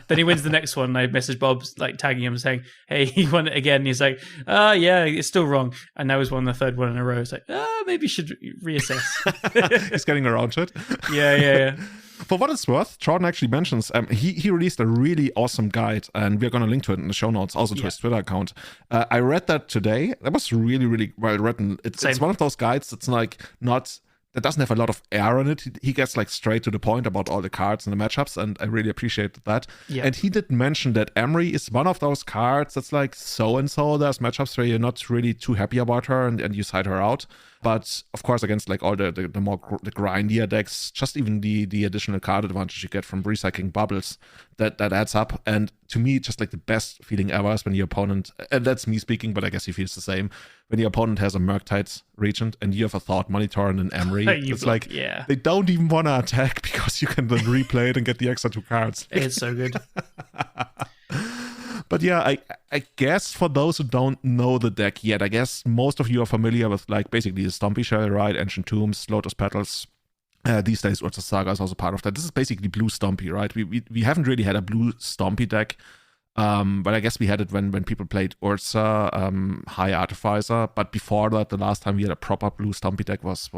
Then he wins the next one, and I message Bob like tagging him saying, hey, he won it again, and he's like, yeah, it's still wrong, and now he's won the 3rd one in a row. It's like, maybe you should reassess. He's getting around to it. Yeah. For what it's worth, Jordan actually mentions he released a really awesome guide, and we're going to link to it in the show notes, also to his Twitter account. I read that today. That was really, really well written. It's one of those guides that's like that doesn't have a lot of air in it. He gets like straight to the point about all the cards and the matchups, and I really appreciate that. Yeah. And he did mention that Emery is one of those cards that's like so-and-so. There's matchups where you're not really too happy about her and you side her out. But of course, against like all the more the grindier decks, just even the additional card advantage you get from recycling bubbles, that adds up. And to me, just like the best feeling ever is when your opponent, and that's me speaking, but I guess he feels the same, when your opponent has a Murktide Regent and you have a Thought Monitor and an Emery. It's like they don't even want to attack because you can then replay it and get the extra 2 cards. It's so good. But yeah, I guess for those who don't know the deck yet, I guess most of you are familiar with like basically the Stompy Shell, right? Ancient Tombs, Lotus Petals. These days, Urza Saga is also part of that. This is basically blue Stompy, right? We haven't really had a blue Stompy deck But I guess we had it when people played Urza, High Artificer. But before that, the last time we had a proper blue Stompy deck was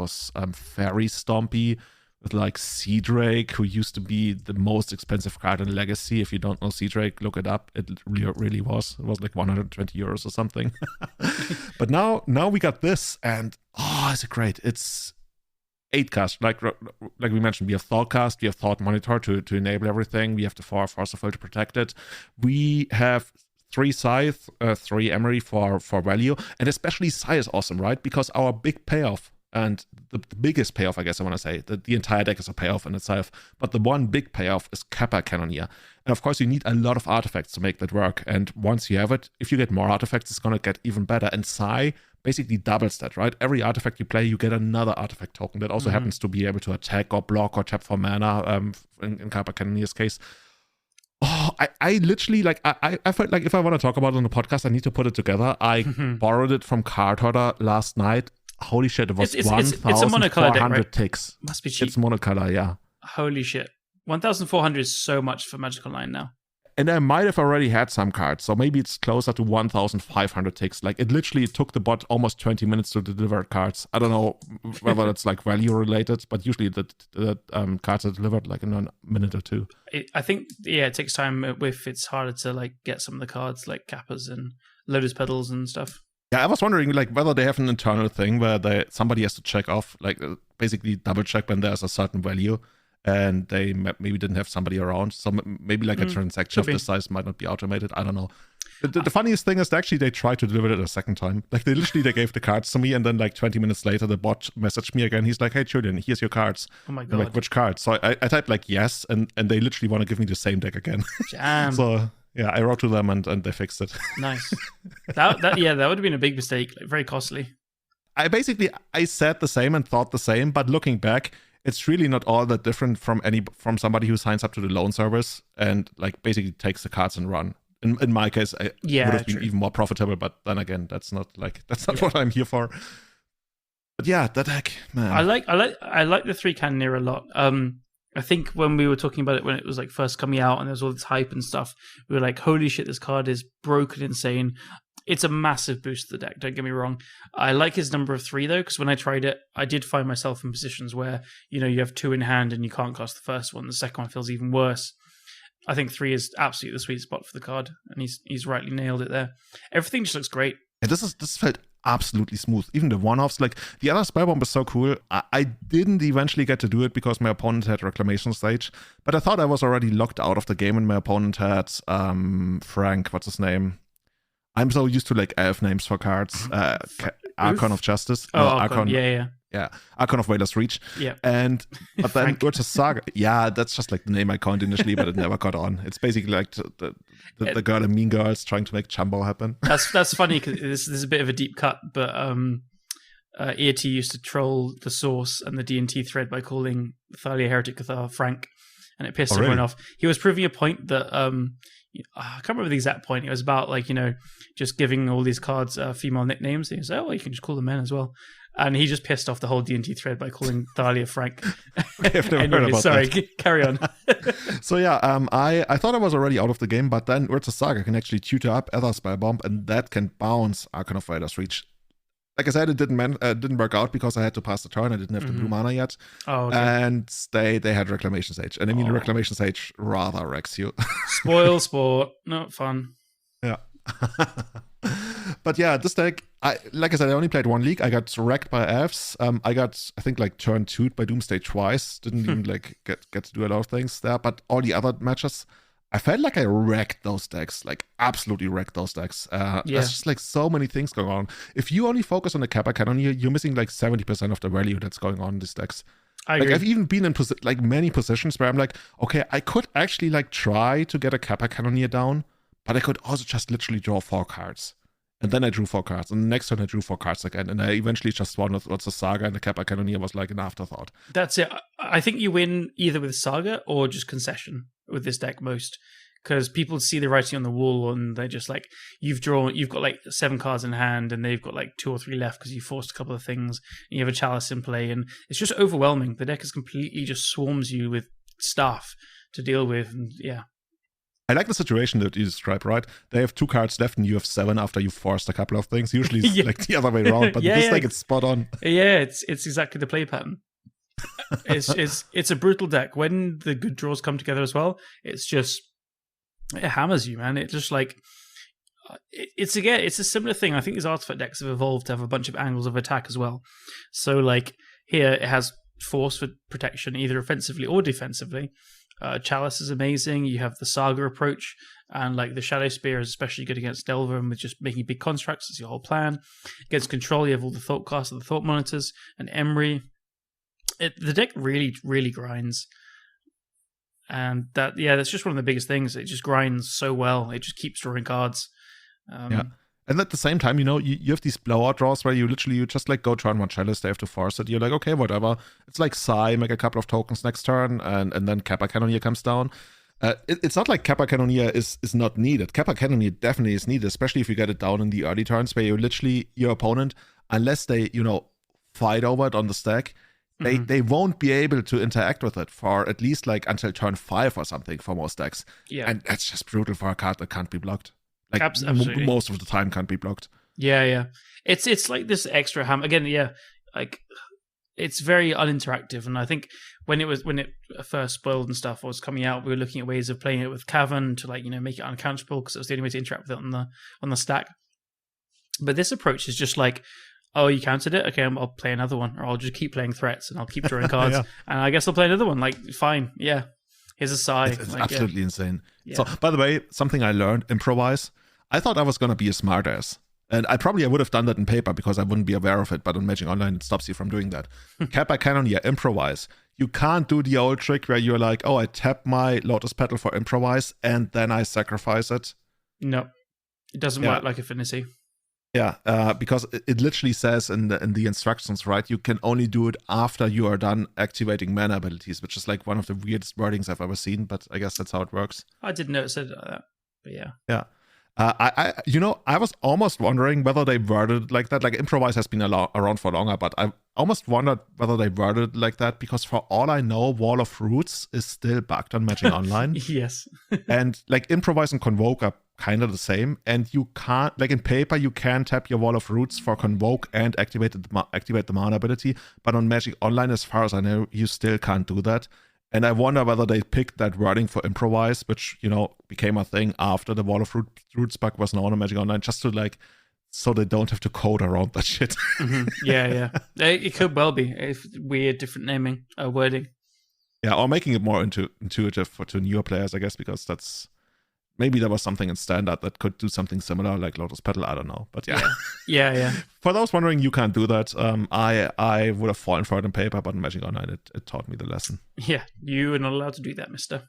Fairy Stompy with like Sea Drake, who used to be the most expensive card in Legacy. If you don't know Sea Drake, look it up. It really was. It was like 120 euros or something. But now we got this, and is it great? It's 8 cast. Like we mentioned, we have Thoughtcast, we have Thought Monitor to enable everything. We have the 4 Force of Will to protect it. We have 3 Scythe, 3 Emery for value, and especially Scythe is awesome, right? Because our big payoff, and the biggest payoff, I guess I want to say, that the entire deck is a payoff in itself, but the one big payoff is Kappa Cannoneer. And of course, you need a lot of artifacts to make that work. And once you have it, if you get more artifacts, it's going to get even better. And Psy basically doubles that, right? Every artifact you play, you get another artifact token that also happens to be able to attack or block or tap for mana, in Kappa Cannoneer's case. I literally, like, I felt like if I want to talk about it on the podcast, I need to put it together. I borrowed it from Card Hoarder last night. Holy shit, it was 1,400 right? ticks. Must be cheap. It's monocolor, yeah. Holy shit. 1,400 is so much for Magic Online now. And I might have already had some cards, so maybe it's closer to 1,500 ticks. Like, it literally took the bot almost 20 minutes to deliver cards. I don't know whether it's like value related, but usually the cards are delivered like in a minute or two. I think, it takes time if it's harder to like get some of the cards like Kappas and Lotus Petals and stuff. Yeah, I was wondering like whether they have an internal thing where somebody has to check off, like basically double check when there's a certain value, and they maybe didn't have somebody around. So maybe like a transaction of this size might not be automated. I don't know. The funniest thing is actually they tried to deliver it a second time. Like they gave the cards to me, and then like 20 minutes later the bot messaged me again. He's like, "Hey Julian, here's your cards." Oh my god! I'm like, which cards? So I typed like yes, and they literally want to give me the same deck again. Damn. So yeah, I wrote to them and they fixed it. Nice. That would have been a big mistake, like, very costly. I said the same and thought the same, but looking back, it's really not all that different from somebody who signs up to the loan service and like basically takes the cards and run. In my case, I would have been even more profitable, but then again, that's not what I'm here for. But yeah, that deck, man. I like the 3 Cannoneer a lot. I think when we were talking about it when it was like first coming out and there was all this hype and stuff, we were like, holy shit, this card is broken insane. It's a massive boost to the deck, don't get me wrong. I like his number of 3 though, because when I tried it, I did find myself in positions where, you have 2 in hand and you can't cast the first one. The second one feels even worse. I think 3 is absolutely the sweet spot for the card, and he's rightly nailed it there. Everything just looks great. And this felt absolutely smooth. Even the one-offs, like the other spell bomb is so cool. I didn't eventually get to do it because my opponent had Reclamation Stage, but I thought I was already locked out of the game and my opponent had Frank, what's his name? I'm so used to like elf names for cards. Archon of Justice. Oh, Archon. Yeah. Archon of Whaler's Reach. Yeah. But then Urza Saga. Yeah, that's just like the name I coined initially, but it never got on. It's basically like the girl in Mean Girls trying to make Jumbo happen. That's funny because this is a bit of a deep cut, but EAT used to troll the source and the D&T thread by calling Thalia Heretic Cathar Frank, and it pissed everyone off. He was proving a point that I can't remember the exact point. It was about like, just giving all these cards female nicknames. And he was like, you can just call them men as well. And he just pissed off the whole D&T thread by calling Thalia Frank. I've never heard about sorry, that. Carry on. So yeah, I thought I was already out of the game, but then Urza Saga can actually tutor up Ether Spellbomb, and that can bounce Archon of Whaler's Reach. Like I said, it didn't work out because I had to pass the turn. I didn't have the blue mana yet. Oh, okay. And they had Reclamation Stage. And I mean, Reclamation Stage rather wrecks you. Spoil sport. Not fun. Yeah. But yeah, this deck, like I said, I only played 1 league. I got wrecked by elves. I got, I think, like turn 2'd by Doomsday twice. Didn't even like get to do a lot of things there. But all the other matches, I felt like I wrecked those decks, like absolutely wrecked those decks. There's just like so many things going on. If you only focus on the Kappa Cannoneer, you're missing like 70% of the value that's going on in these decks. I agree. I've even been in like many positions where I'm like, okay, I could actually like try to get a Kappa Cannoneer down, but I could also just literally draw 4 cards. And then I drew 4 cards, and the next turn I drew 4 cards again, and I eventually just won with the Saga, and the Kappa Cannoneer was like an afterthought. That's it. I think you win either with Saga or just Concession with this deck most, because people see the writing on the wall, and they're just like, you've got like 7 cards in hand, and they've got like 2 or 3 left because you forced a couple of things, and you have a Chalice in play, and it's just overwhelming. The deck is completely just swarms you with stuff to deal with, and yeah. I like the situation that you described, right? They have 2 cards left and you have 7 after you forced a couple of things. Usually it's like the other way around, but this deck it's spot on. Yeah, it's exactly the play pattern. It's a brutal deck. When the good draws come together as well, it hammers you, man. It just like it's a similar thing. I think these artifact decks have evolved to have a bunch of angles of attack as well. So like here it has force for protection either offensively or defensively. Chalice is amazing. You have the Saga approach, and like the Shadow Spear is especially good against Delver and with just making big constructs. That's your whole plan. Against control, you have all the Thought Casts and the Thought Monitors and Emery. The deck really, really grinds, and that's just one of the biggest things. It just grinds so well. It just keeps drawing cards. And at the same time, you have these blowout draws where you just like go turn 1 Chalice, they have to force it. You're like, okay, whatever. It's like Psy, make a couple of tokens next turn, and then Kappa Cannoneer comes down. It's not like Kappa Cannoneer is not needed. Kappa Cannoneer definitely is needed, especially if you get it down in the early turns where you literally, your opponent, unless they, fight over it on the stack, they won't be able to interact with it for at least like until turn 5 or something for most decks. Yeah. And that's just brutal for a card that can't be blocked. Like Absolutely. Most of the time can't be blocked. Yeah. It's like this extra ham again. Yeah, like it's very uninteractive, and I think when it first spoiled and stuff was coming out, we were looking at ways of playing it with Cavern to like make it uncounterable because it was the only way to interact with it on the stack. But this approach is just like, oh, you countered it? Okay, I'll play another one, or I'll just keep playing threats and I'll keep drawing cards, and I guess I'll play another one. Like, fine, yeah. Here's a sigh. It's absolutely insane. Yeah. So, by the way, something I learned, improvise. I thought I was going to be a smartass. And I would have done that in paper because I wouldn't be aware of it. But on Magic Online, it stops you from doing that. Kappa Cannoneer, improvise. You can't do the old trick where you're like, oh, I tap my Lotus Petal for improvise and then I sacrifice it. No, it doesn't work like Affinity. Yeah, because it literally says in the instructions, right? You can only do it after you are done activating mana abilities, which is like one of the weirdest wordings I've ever seen. But I guess that's how it works. I didn't know it said it like that, but yeah. Yeah. I was almost wondering whether they worded it like that. Like improvise has been around for longer, but I almost wondered whether they worded it like that because for all I know, Wall of Roots is still bugged on Magic Online. Yes. And like improvise and convoke are kind of the same, and you can't, like in paper, you can tap your Wall of Roots for convoke and activate the mana ability, but on Magic Online, as far as I know, you still can't do that. And I wonder whether they picked that wording for improvise, which, became a thing after the Wall of Roots bug was known on Magic Online, just to like, so they don't have to code around that shit. Yeah. It could well be a weird, different naming, wording. Yeah, or making it more intuitive to newer players, I guess, because maybe there was something in standard that could do something similar, like Lotus Petal. I don't know, but yeah. For those wondering, you can't do that. I would have fallen for it in paper, but in Magic Online, it taught me the lesson. Yeah, you are not allowed to do that, mister.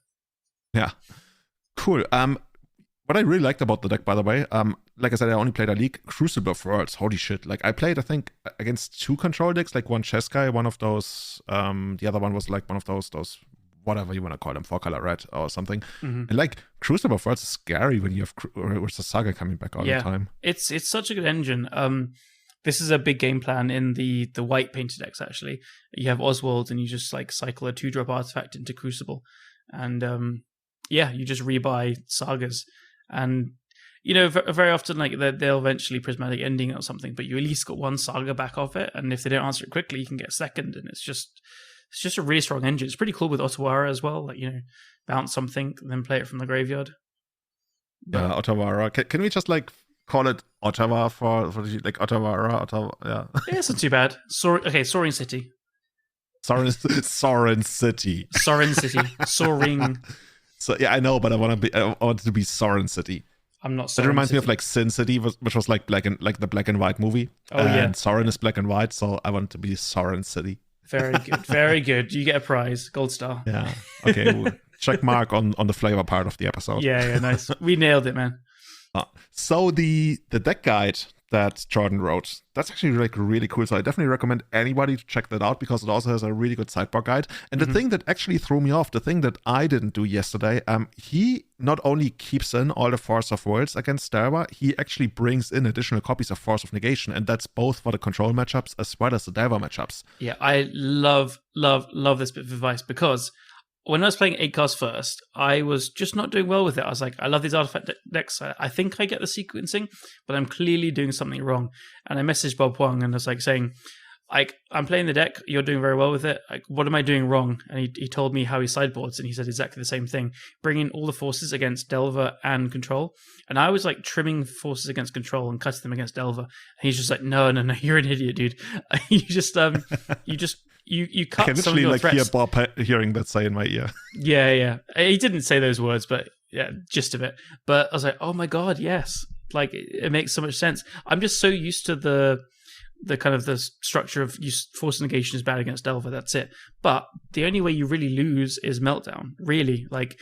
Yeah, cool. What I really liked about the deck, by the way, like I said, I only played a league, Crucible of Worlds. Holy shit! Like I played, I think, against 2 control decks, like one chess guy, one of those. The other one was like one of those whatever you want to call them, 4-color red or something. And like Crucible of Worlds is scary when you have with the Saga coming back all the time. It's such a good engine. This is a big game plan in the white painted decks, actually. You have Oswald and you just like cycle a 2-drop artifact into Crucible. And you just rebuy Sagas. And, very often like they'll eventually Prismatic Ending or something, but you at least got one Saga back off it. And if they don't answer it quickly, you can get a second. And it's just a really strong engine. It's pretty cool with Otawara as well. Like, bounce something and then play it from the graveyard. Yeah, Otawara. Can we just like call it Ottawa for like Otawara? Yeah, it's not too bad. Soaring City. Sorin City. Sorin City. Soaring. So yeah, I know, but I want it to be Sorin City. I'm not. That reminds me of like Sin City, which was like the black and white movie. Oh yeah. And Sorin is black and white, so I want it to be Sorin City. Very good. Very good. You get a prize. Gold star. Yeah. Okay. Check mark on the flavor part of the episode. Yeah, nice. We nailed it, man. So the deck guide that Jordan wrote, that's actually like really cool. So I definitely recommend anybody to check that out because it also has a really good sidebar guide. And the thing that actually threw me off, the thing that I didn't do yesterday, he not only keeps in all the Force of Worlds against Delver, he actually brings in additional copies of Force of Negation, and that's both for the control matchups as well as the Delver matchups. Yeah, I love this bit of advice because when I was playing 8 cast first, I was just not doing well with it. I was like, I love these artifact decks. I think I get the sequencing, but I'm clearly doing something wrong. And I messaged Bob Huang and I was like saying, like, I'm playing the deck, you're doing very well with it. Like, what am I doing wrong? And he told me how he sideboards, and he said exactly the same thing. Bringing all the forces against Delver and Control. And I was like trimming forces against Control and cutting them against Delver. And he's just like, no, you're an idiot, dude. You just you cut I can some of your literally threats. hear Bob hearing that say in my ear. Yeah. He didn't say those words, but yeah, gist of it. But I was like, oh my god, yes. Like, it makes so much sense. I'm just so used to the kind of the structure of force negation is bad against Delver, that's it. But the only way you really lose is Meltdown, really. Like,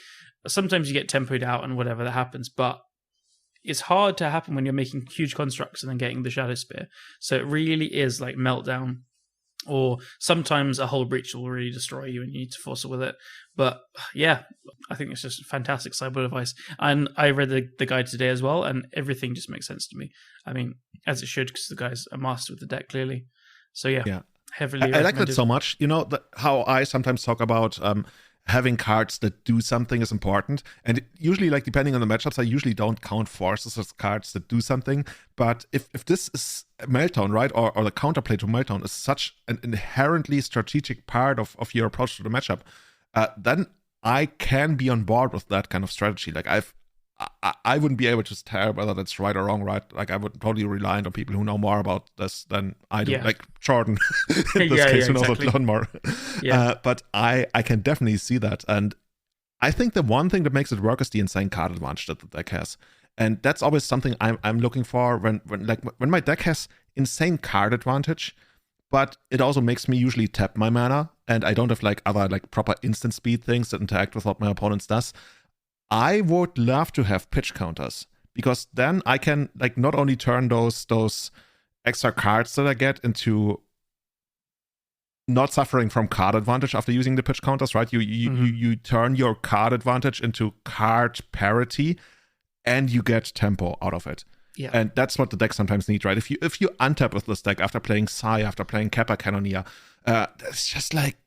sometimes you get tempoed out and whatever that happens, but it's hard to happen when you're making huge constructs and then getting the Shadow Spear. So it really is like Meltdown, or sometimes a whole breach will really destroy you and you need to force it with it. But yeah, I think it's just fantastic sideboard advice. And I read the guide today as well, and everything just makes sense to me. I mean, as it should, because the guy's a master with the deck, clearly. So yeah. Heavily I like that so much. You know, how I sometimes talk about having cards that do something is important. And usually, like, depending on the matchups, I usually don't count forces as cards that do something. But if this is Meltdown, right, or the counterplay to Meltdown is such an inherently strategic part of your approach to the matchup, then I can be on board with that kind of strategy. Like, I wouldn't be able to tell whether that's right or wrong, right? Like, I would probably rely on people who know more about this than I do. Yeah. Like Jordan, in this case, who knows exactly. a lot more. But I can definitely see that. And I think the one thing that makes it work is the insane card advantage that the deck has. And that's always something I'm looking for when my deck has insane card advantage, but it also makes me usually tap my mana, and I don't have like other like proper instant speed things that interact with what my opponent does. I would love to have pitch counters, because then I can like not only turn those extra cards that I get into not suffering from card advantage after using the pitch counters, right? You turn your card advantage into card parity, and you get tempo out of it. Yeah. And that's what the deck sometimes needs, right? If you untap with this deck after playing Sai, after playing Kappa Cannoneer, it's just like,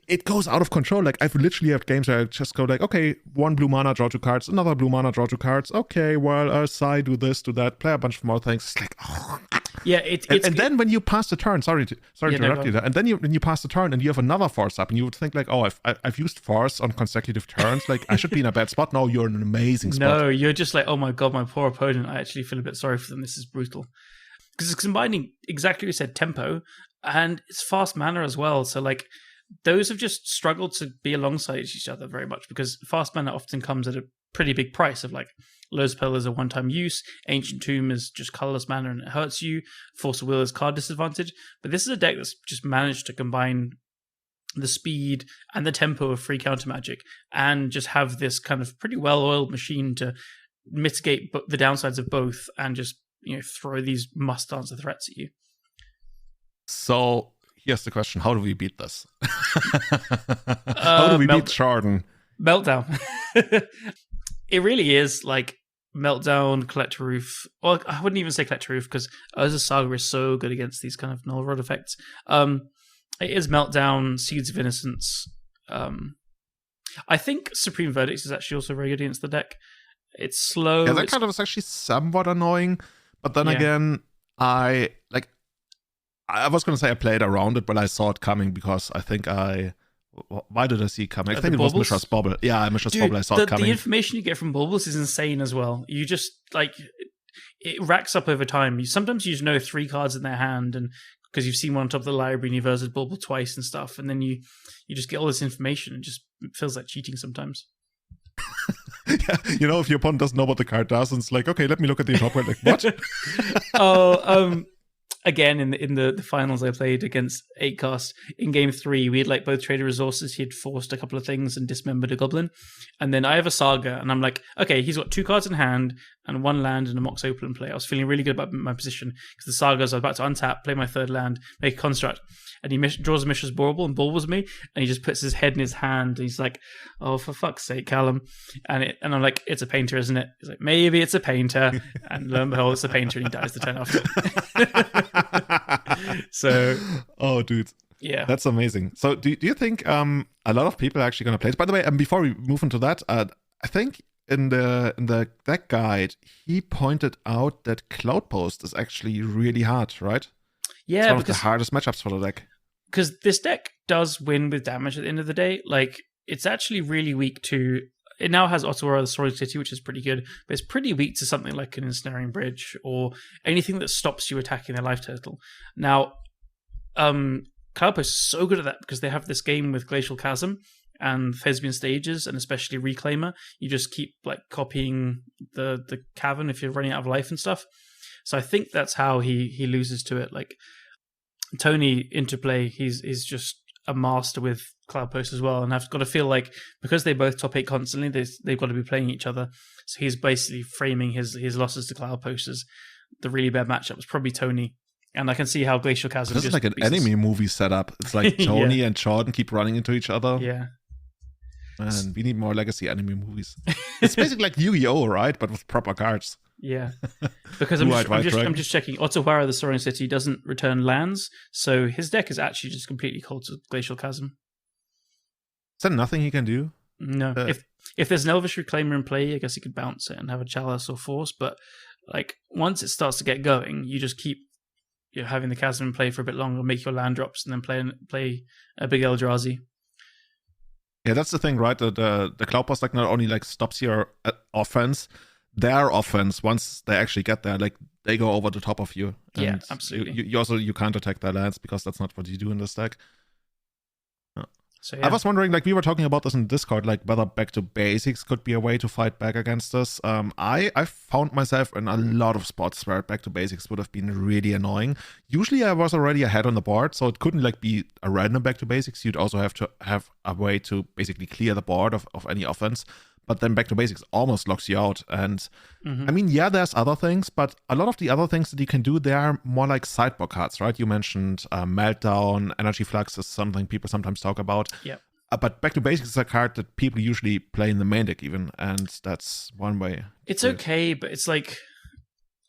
it goes out of control. Like, I've literally had games where I just go like, okay, 1 blue mana, draw 2 cards, another blue mana, draw 2 cards. Okay, well, Sai, do this, do that, play a bunch of more things. It's like, oh. Yeah, and then when you pass the turn, sorry to interrupt you there, and then when you pass the turn and you have another force up, and you would think like, oh, I've used force on consecutive turns, like I should be in a bad spot. No, you're in an amazing spot. No, you're just like, oh my god, my poor opponent. I actually feel a bit sorry for them. This is brutal, because it's combining exactly what you said, tempo, and it's fast mana as well. So like, those have just struggled to be alongside each other very much, because fast mana often comes at a pretty big price of like, Lowe's Pearl is a one-time use, Ancient Tomb is just colorless mana and it hurts you, Force of Will is card disadvantage. But this is a deck that's just managed to combine the speed and the tempo of free counter magic, and just have this kind of pretty well-oiled machine to mitigate the downsides of both, and just, you know, throw these must-answer threats at you. So here's the question: how do we beat this? How do we beat Jordan? Meltdown. It really is like Meltdown, Collector Roof. Well, I wouldn't even say Collector Roof, because Urza Saga is so good against these kind of null rod effects. It is Meltdown, Seeds of Innocence. I think Supreme Verdicts is actually also very good against the deck. It's slow. Yeah, that kind of is actually somewhat annoying, but then again, I was going to say I played around it, but I saw it coming, because I think why did I see it coming? I think it was Mishra's Bobble. Yeah, Mishra's Bobble. I saw it coming. The information you get from Baubles is insane as well. You just, like, it racks up over time. Sometimes you just know 3 cards in their hand, and because you've seen one on top of the library and you've versus Bauble twice and stuff, and then you just get all this information, and it feels like cheating sometimes. Yeah, you know, if your opponent doesn't know what the card does, and it's like, okay, let me look at the top right, like, what? Again, in the finals I played against 8cast, in game 3, we had like both traded resources. He had forced a couple of things and dismembered a goblin. And then I have a Saga, and I'm like, okay, he's got 2 cards in hand and 1 land and a Mox Opal in play. I was feeling really good about my position, because the Sagas, I was about to untap, play my 3rd land, make a construct, and he draws a Mishra's Bauble and baubles me, and he just puts his head in his hand, and he's like, oh, for fuck's sake, Callum. And I'm like, it's a painter, isn't it? He's like, maybe it's a painter. And lo and behold, it's a painter, and he dies the turn after. So, oh, dude, Yeah. That's amazing. So do you think a lot of people are actually going to play it? By the way, before we move into that, I think in the deck guide, he pointed out that Cloud Post is actually really hard, right? Yeah, it's one of the hardest matchups for the deck. Because this deck does win with damage at the end of the day. Like, it's actually really weak to... It now has Ottawa the Soaring City, which is pretty good, but it's pretty weak to something like an Ensnaring Bridge or anything that stops you attacking their life total. Now, Cloud Post is so good at that because they have this game with Glacial Chasm and Thespian Stages, and especially Reclaimer. You just keep like copying the cavern if you're running out of life and stuff. So I think that's how he loses to it. Like Tony Interplay, he's just a master with Cloud Post as well, and I've got to feel like because they both top 8 constantly, they've got to be playing each other. So he's basically framing his losses to Cloud Post as the really bad matchup was probably Tony. And I can see how Glacial Chasm This is like an anime movie setup. It's like Tony and Jordan keep running into each other. Yeah. And we need more Legacy anime movies. It's basically like Yu-Gi-Oh, right? But with proper cards. Yeah. Because I'm just checking. Ottawara, the Soaring City, doesn't return lands, so his deck is actually just completely cold to Glacial Chasm. Is there nothing he can do? No. If there's an Elvish Reclaimer in play, I guess he could bounce it and have a Chalice or Force, but like once it starts to get going, you just keep having the Chasm in play for a bit longer, make your land drops, and then play a big Eldrazi. Yeah, that's the thing, right? The Cloud Post like not only like stops your offense, their offense, once they actually get there, like they go over the top of you. And yeah, absolutely. You can't attack their lands because that's not what you do in this deck. So, yeah. I was wondering, like we were talking about this in Discord, like whether back to basics could be a way to fight back against this. I found myself in a lot of spots where back to basics would have been really annoying. Usually I was already ahead on the board, so it couldn't like be a random back to basics. You'd also have to have a way to basically clear the board of any offense. But then back to basics almost locks you out. And I mean, yeah, there's other things, but a lot of the other things that you can do, they are more like sideboard cards, right? You mentioned Meltdown, Energy Flux is something people sometimes talk about. Yeah. But back to basics is a card that people usually play in the main deck even, and that's one way. It's okay, but it's like...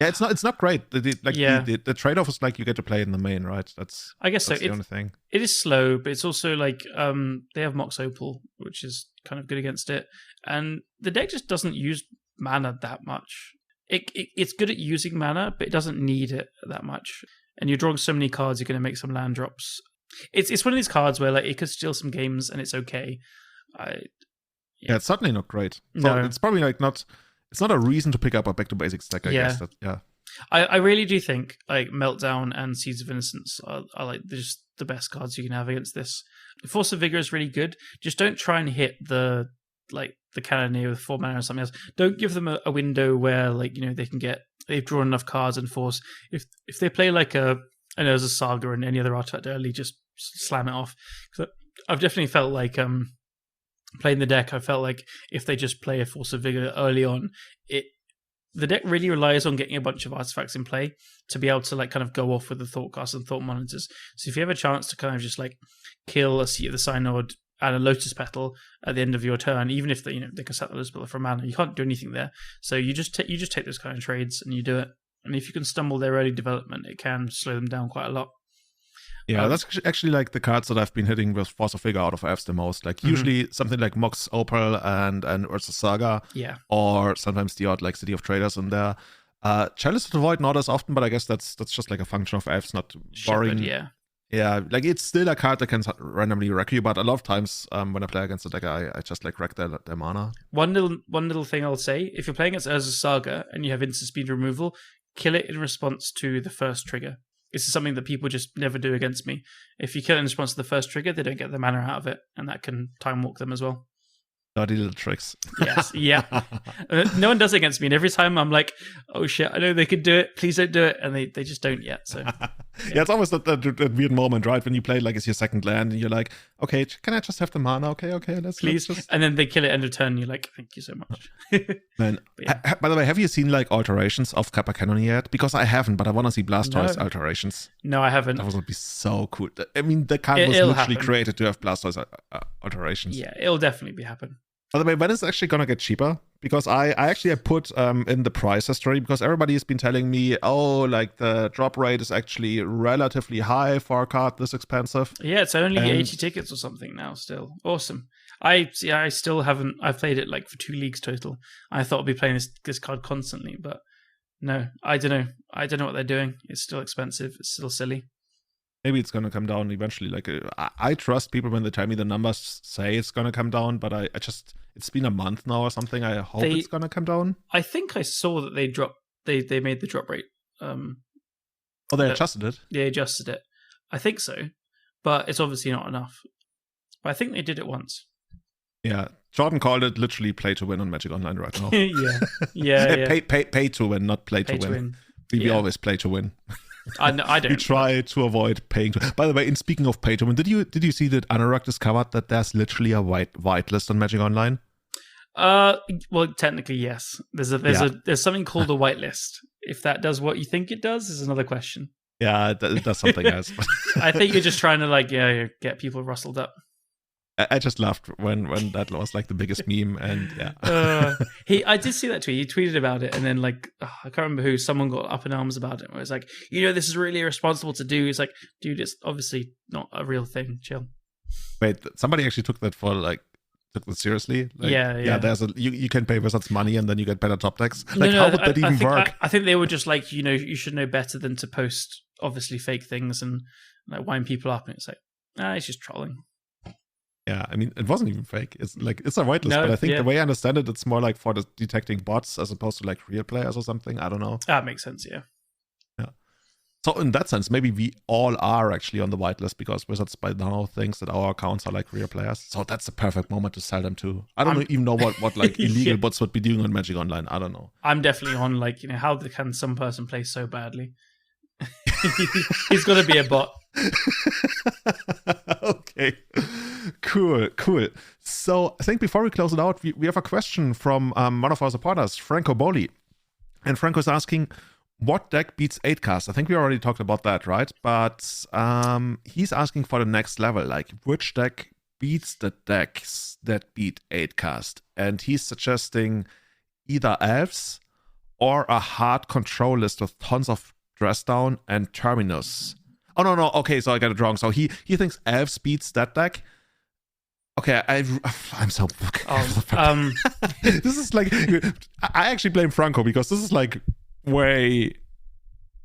Yeah, it's not great. The trade-off is like you get to play it in the main, right? I guess that's the only thing. It is slow, but it's also like they have Mox Opal, which is kind of good against it. And the deck just doesn't use mana that much. It's good at using mana, but it doesn't need it that much. And you're drawing so many cards, you're going to make some land drops. It's one of these cards where like it could steal some games and it's okay. Yeah, it's certainly not great. So it's probably like not... It's not a reason to pick up a back to basics deck, I guess. I really do think like Meltdown and Seeds of Innocence are like just the best cards you can have against this. Force of Vigor is really good. Just don't try and hit the Cannoneer with 4 mana or something else. Don't give them a window where they've drawn enough cards and force. If they play like I know there's a Saga and any other artifact early, just slam it off. So I've definitely felt like playing the deck, I felt like if they just play a Force of Vigor early on, the deck really relies on getting a bunch of artifacts in play to be able to like kind of go off with the Thoughtcast and Thought Monitors. So if you have a chance to kind of just like kill a Seat of the Synod and a Lotus Petal at the end of your turn, even if they can set the Lotus Petal for mana, you can't do anything there. So you just take those kind of trades and you do it. And if you can stumble their early development, it can slow them down quite a lot. Yeah, that's actually like the cards that I've been hitting with Force of Vigor out of Fs the most. Like usually something like Mox Opal and Urza Saga. Yeah. Or sometimes the odd like City of Traders in there. Chalice of the Void not as often, but I guess that's just like a function of Fs, not boring. Yeah. Yeah, like it's still a card that can randomly wreck you, but a lot of times when I play against the deck, I just like wreck their mana. One little thing I'll say: if you're playing against Urza Saga and you have instant speed removal, kill it in response to the first trigger. This is something that people just never do against me. If you kill it in response to the first trigger, they don't get the mana out of it, and that can time walk them as well. Naughty little tricks. Yes, yeah. No one does it against me, and every time I'm like, oh shit, I know they could do it, please don't do it, and they just don't yet. So yeah, it's almost that weird moment, right? When you play like it's your second land, and you're like, okay, can I just have the mana? Okay, let's just... And then they kill it end of turn, and you're like, thank you so much. Man, by the way, have you seen like alterations of Kappa Cannon yet? Because I haven't, but I want to see Blastoise alterations. No, I haven't. That would be so cool. I mean, the card was literally created to have Blastoise alterations. Yeah, it'll definitely be happen. By the way, when is it actually going to get cheaper? because I actually put in the price history, because everybody has been telling me, oh, like the drop rate is actually relatively high for a card this expensive. Yeah, it's only 80 tickets or something now still. Awesome. I still haven't, I've played it like for 2 leagues total. I thought I'd be playing this card constantly, but no, I don't know. I don't know what they're doing. It's still expensive. It's still silly. Maybe it's going to come down eventually. Like I trust people when they tell me the numbers say it's going to come down, but I just, it's been a month now or something. I hope it's going to come down. I think I saw that they made the drop rate. They adjusted it? They adjusted it. I think so, but it's obviously not enough. But I think they did it once. Yeah, Jordan called it literally play to win on Magic Online right now. yeah. Pay to win, not play to win. We always play to win. I don't. We try to avoid paying to. By the way, in speaking of pay to win, did you see that Anurag discovered that there's literally a whitelist on Magic Online? Well, technically yes. There's something called a whitelist. If that does what you think it does, is another question. Yeah, it does something else. I think you're just trying to get people rustled up. I just laughed when that was like the biggest meme, and yeah. I did see that tweet. He tweeted about it, and then I can't remember who. Someone got up in arms about it. Where it's like, this is really irresponsible to do. It's like, dude, it's obviously not a real thing. Chill. Wait, somebody actually took that seriously? Like, yeah. There's you can pay Wizards money and then you get better top decks. Like, how would that even work? I think they were just like, you should know better than to post obviously fake things and like wind people up. And it's like, it's just trolling. Yeah, I mean, it wasn't even fake. It's like, it's a whitelist, but I think the way I understand it, it's more like for detecting bots as opposed to like real players or something. I don't know. That makes sense, yeah. Yeah. So in that sense, maybe we all are actually on the whitelist because Wizards by now thinks that our accounts are like real players. So that's the perfect moment to sell them to. I don't even know what like illegal bots would be doing on Magic Online. I don't know. I'm definitely on like, how can some person play so badly? He's got to be a bot. Okay. Cool. So I think before we close it out, we have a question from one of our supporters, Franco Boli. And Franco's asking, what deck beats 8cast? I think we already talked about that, right? But he's asking for the next level, like which deck beats the decks that beat 8cast? And he's suggesting either elves or a hard control list with tons of dress down and terminus. Oh no, okay, so I got it wrong. So he thinks elves beats that deck. Okay, I'm so this is like, I actually blame Franco because this is like way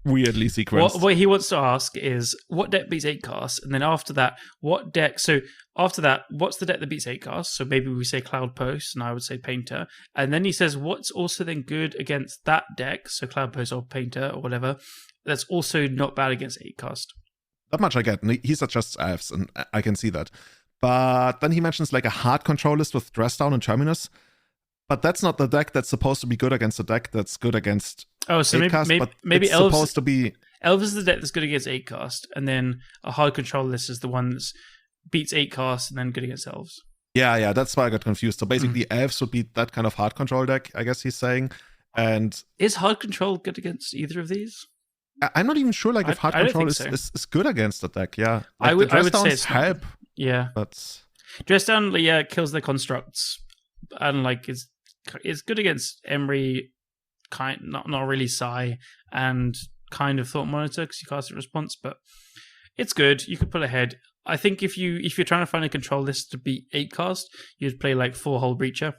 weirdly sequenced. What he wants to ask is what deck beats 8cast, and then after that, what deck? So after that, what's the deck that beats 8cast? So maybe we say Cloud Post, and I would say Painter. And then he says what's also then good against that deck, so Cloud Post or Painter or whatever, that's also not bad against 8cast. That much I get. And he suggests elves, and I can see that. But then he mentions like a hard control list with dress down and terminus. But that's not the deck that's supposed to be good against the deck that's good against 8cast. Maybe it's elves, supposed to be... Elves is the deck that's good against 8cast, and then a hard control list is the one that beats 8cast and then good against elves. Yeah, that's why I got confused. So basically elves would be that kind of hard control deck, I guess he's saying. And is hard control good against either of these? I'm not even sure if hard control is good against the deck, yeah. Like I would say it's help. Yeah. But dress down, kills the constructs, and like it's good against Emery, not really Psy, and kind of Thought Monitor because you cast a response, but it's good. You could pull ahead. I think if you're trying to find a control list to beat 8cast, you'd play like 4 Hull Breacher,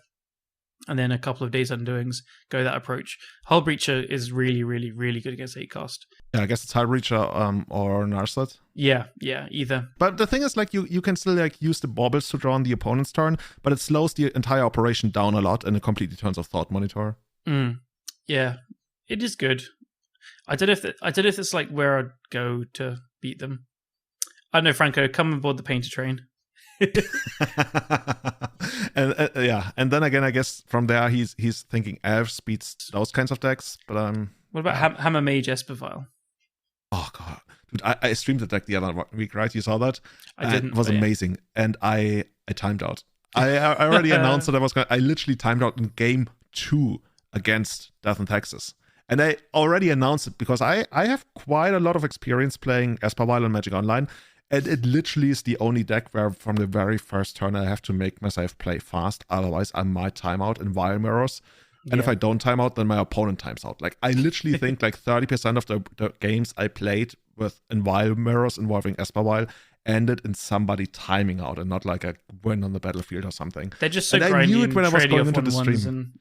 and then a couple of Days Undoings. Go that approach. Hull Breacher is really, really, really good against 8cast. Yeah, I guess it's Hull Breacher or Narset. Yeah, either. But the thing is, like, you can still like use the baubles to draw on the opponent's turn, but it slows the entire operation down a lot, and it completely turns off Thought Monitor. Yeah, it is good. I don't know if it's like where I'd go to beat them. I don't know, Franco, come aboard the Painter train. And then again, I guess from there he's thinking elves beats those kinds of decks. But what about Hammer Mage Espervile? Oh god, dude, I streamed the deck the other week, right? You saw that? I didn't. It was amazing, and I timed out. I already announced that I literally timed out in game 2 against Death and Taxes. And I already announced it because I have quite a lot of experience playing Espervile on Magic Online. And it literally is the only deck where from the very first turn I have to make myself play fast. Otherwise, I might time out in Vile Mirrors. And if I don't time out, then my opponent times out. Like, I literally think like 30% of the games I played with Vile Mirrors involving Esper Vile ended in somebody timing out and not like a win on the battlefield or something. They're just so and grindy. I knew it when I was going into the ones stream. And,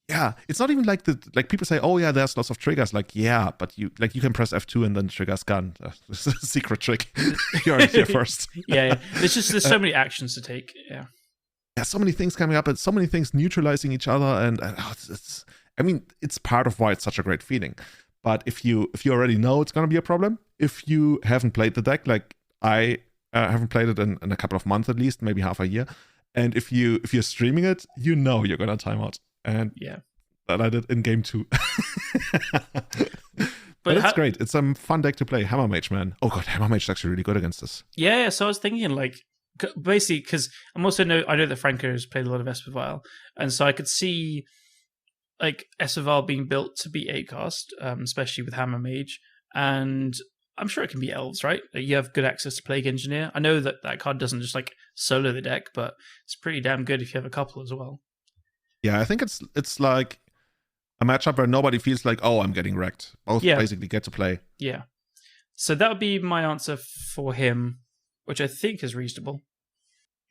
yeah, it's not even like people say, oh yeah, there's lots of triggers. Like, yeah, but you can press F2 and then trigger's gone. This is a secret trick. You're here first. yeah. There's so many actions to take. Yeah, so many things coming up and so many things neutralizing each other, and it's part of why it's such a great feeling. But if you already know it's gonna be a problem, if you haven't played the deck, like I haven't played it in a couple of months at least, maybe half a year, and if you're streaming it, you know you're gonna time out, and that I did in game 2. But it's great. It's a fun deck to play. Hammer Mage, man. Oh god, Hammer Mage is actually really good against this. Yeah. So I was thinking like, basically, because I know that Franco has played a lot of Esper Vile, and so I could see like Esper Vile being built to beat 8-cast, especially with Hammer Mage, and I'm sure it can be Elves, right? You have good access to Plague Engineer. I know that card doesn't just like solo the deck, but it's pretty damn good if you have a couple as well. Yeah, I think it's like a matchup where nobody feels like, oh, I'm getting wrecked. Both basically get to play. Yeah. So that would be my answer for him, which I think is reasonable.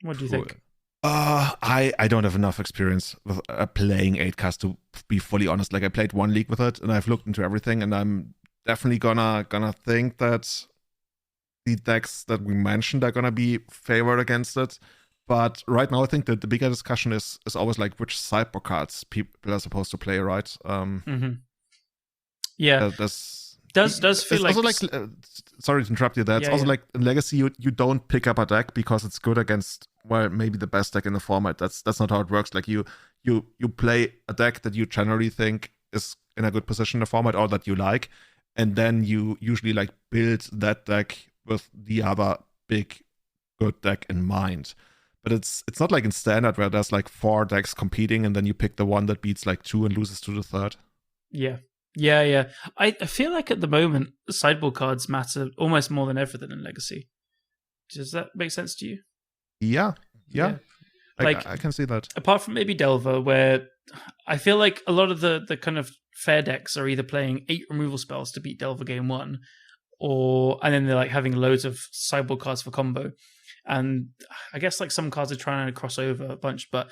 What do you think? I don't have enough experience with playing 8-cast to be fully honest. Like, I played one league with it, and I've looked into everything, and I'm definitely gonna think that the decks that we mentioned are gonna be favored against it. But right now, I think that the bigger discussion is always like which sideboard cards people are supposed to play, right? Yeah, does feel like also like sorry to interrupt you there. It's also like in Legacy, you don't pick up a deck because it's good against, well, maybe the best deck in the format. That's not how it works. Like you play a deck that you generally think is in a good position in the format or that you like, and then you usually like build that deck with the other big good deck in mind. But it's not like in Standard where there's like 4 decks competing and then you pick the one that beats like 2 and loses to the third. Yeah. I feel like at the moment, sideboard cards matter almost more than ever than in Legacy. Does that make sense to you? Yeah. Like, I can see that. Apart from maybe Delver, where I feel like a lot of the kind of fair decks are either playing 8 removal spells to beat Delver game 1, and then they're like having loads of sideboard cards for combo. And I guess like some cards are trying to cross over a bunch, but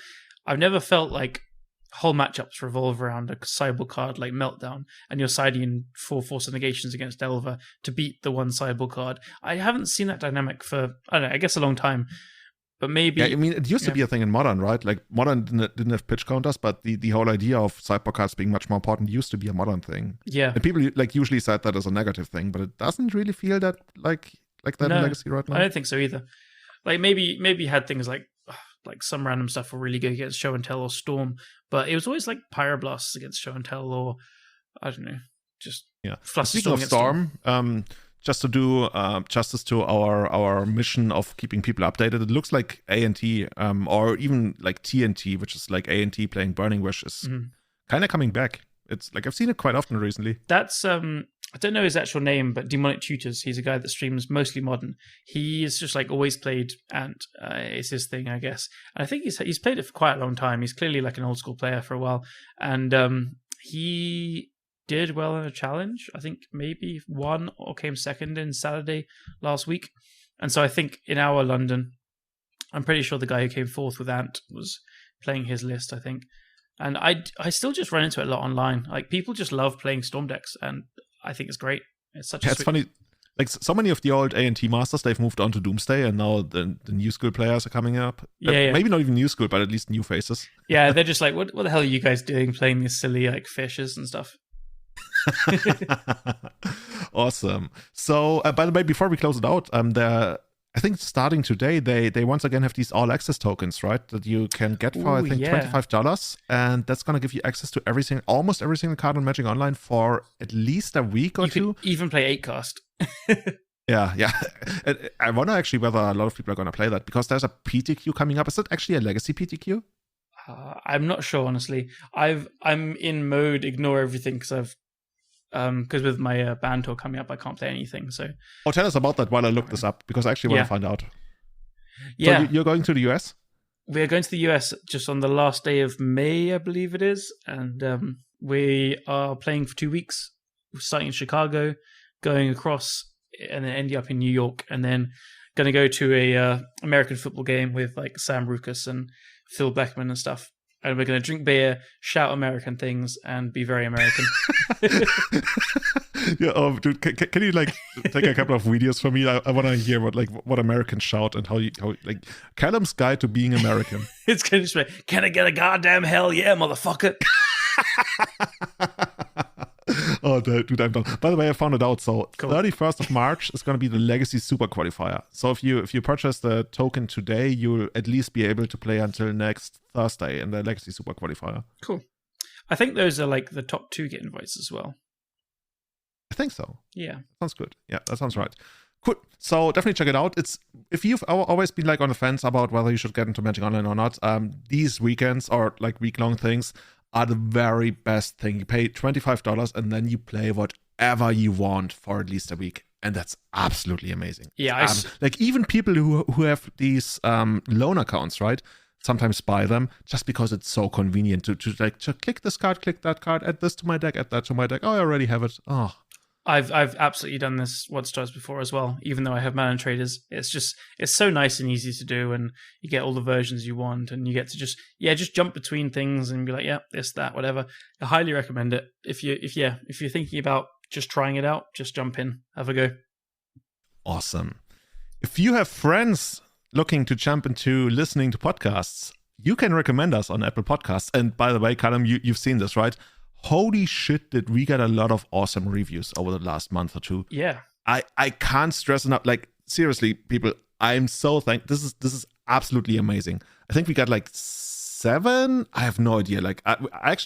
I've never felt like whole matchups revolve around a sideboard card like Meltdown, and you're siding in 4 Force of Negations against Delver to beat the one sideboard card. I haven't seen that dynamic for, I don't know, I guess a long time. But maybe... Yeah, I mean, it used to be a thing in Modern, right? Like, Modern didn't have pitch counters, but the whole idea of sideboard cards being much more important used to be a Modern thing. Yeah. And people like usually said that as a negative thing, but it doesn't really feel that like that in Legacy right now. I don't think so either. Like, maybe you had things like some random stuff were really good against Show and Tell or Storm, but it was always like Pyroblasts against Show and Tell, or I don't know, just Speaking of Storm, just to do justice to our mission of keeping people updated, it looks like A&T or even like TNT, which is like A&T playing Burning Wish, is kind of coming back. It's like I've seen it quite often recently. That's I don't know his actual name, but Demonic Tutors. He's a guy that streams mostly Modern. He's just like always played Ant. It's his thing, I guess. And I think he's played it for quite a long time. He's clearly like an old school player for a while, and he did well in a challenge. I think maybe won or came second in Saturday last week. And so I think in our London, I'm pretty sure the guy who came fourth with Ant was playing his list, I think. And I still just run into it a lot online. Like, people just love playing Storm decks, and I think it's great. It's such it's funny. Like, so many of the old A&T masters, they've moved on to Doomsday, and now the new school players are coming up. Yeah. Maybe not even new school, but at least new faces. Yeah, they're just like, what the hell are you guys doing playing these silly like fishes and stuff? Awesome. So, by the way, before we close it out, I think starting today, they once again have these all access tokens, right? That you can get for $25, and that's gonna give you access to almost every single card on Magic Online for at least a week or two. You can even play 8-cast. Yeah. I wonder actually whether a lot of people are gonna play that, because there's a PTQ coming up. Is it actually a Legacy PTQ? I'm not sure, honestly. I'm in mode ignore everything because I've because with my band tour coming up, I can't play anything. So, tell us about that while I look this up, because I actually want to find out. Yeah, so you're going to the US? We're going to the US just on the last day of May, I believe it is, and we are playing for 2 weeks. We're starting in Chicago, going across, and then ending up in New York, and then going to go to a American football game with like Sam Rukas and Phil Beckman and stuff. And we're going to drink beer, shout American things, and be very American. Yeah, dude, can you like take a couple of videos for me? I want to hear what Americans shout and how like Callum's guide to being American. It's going to be, can I get a goddamn hell yeah, motherfucker? Oh, dude, I'm done. By the way, I found it out. So, cool. 31st of March is going to be the Legacy Super Qualifier. So, if you purchase the token today, you'll at least be able to play until next Thursday in the Legacy Super Qualifier. Cool. I think those are like the top 2 get invites as well. I think so. Yeah. Sounds good. Yeah, that sounds right. Cool. So definitely check it out. It's if you've always been like on the fence about whether you should get into Magic Online or not, these weekends or like week-long things are the very best thing. You pay $25 and then you play whatever you want for at least a week. And that's absolutely amazing. Yeah. Like even people who have these loan accounts, right? Sometimes buy them just because it's so convenient to click this card, click that card, add this to my deck, add that to my deck. Oh, I already have it. Oh. I've absolutely done this once or twice before as well, even though I have Mana Traders. It's so nice and easy to do, and you get all the versions you want, and you get to just jump between things and be like, yeah, this, that, whatever. I highly recommend it. If you're thinking about just trying it out, just jump in, have a go. Awesome. If you have friends looking to jump into listening to podcasts, you can recommend us on Apple Podcasts. And by the way, Callum, you've seen this, right? Holy shit, did we get a lot of awesome reviews over the last month or two. Yeah. I can't stress enough. Like, seriously, people, I'm so thankful. This is absolutely amazing. I think we got like 7. I have no idea. Like, I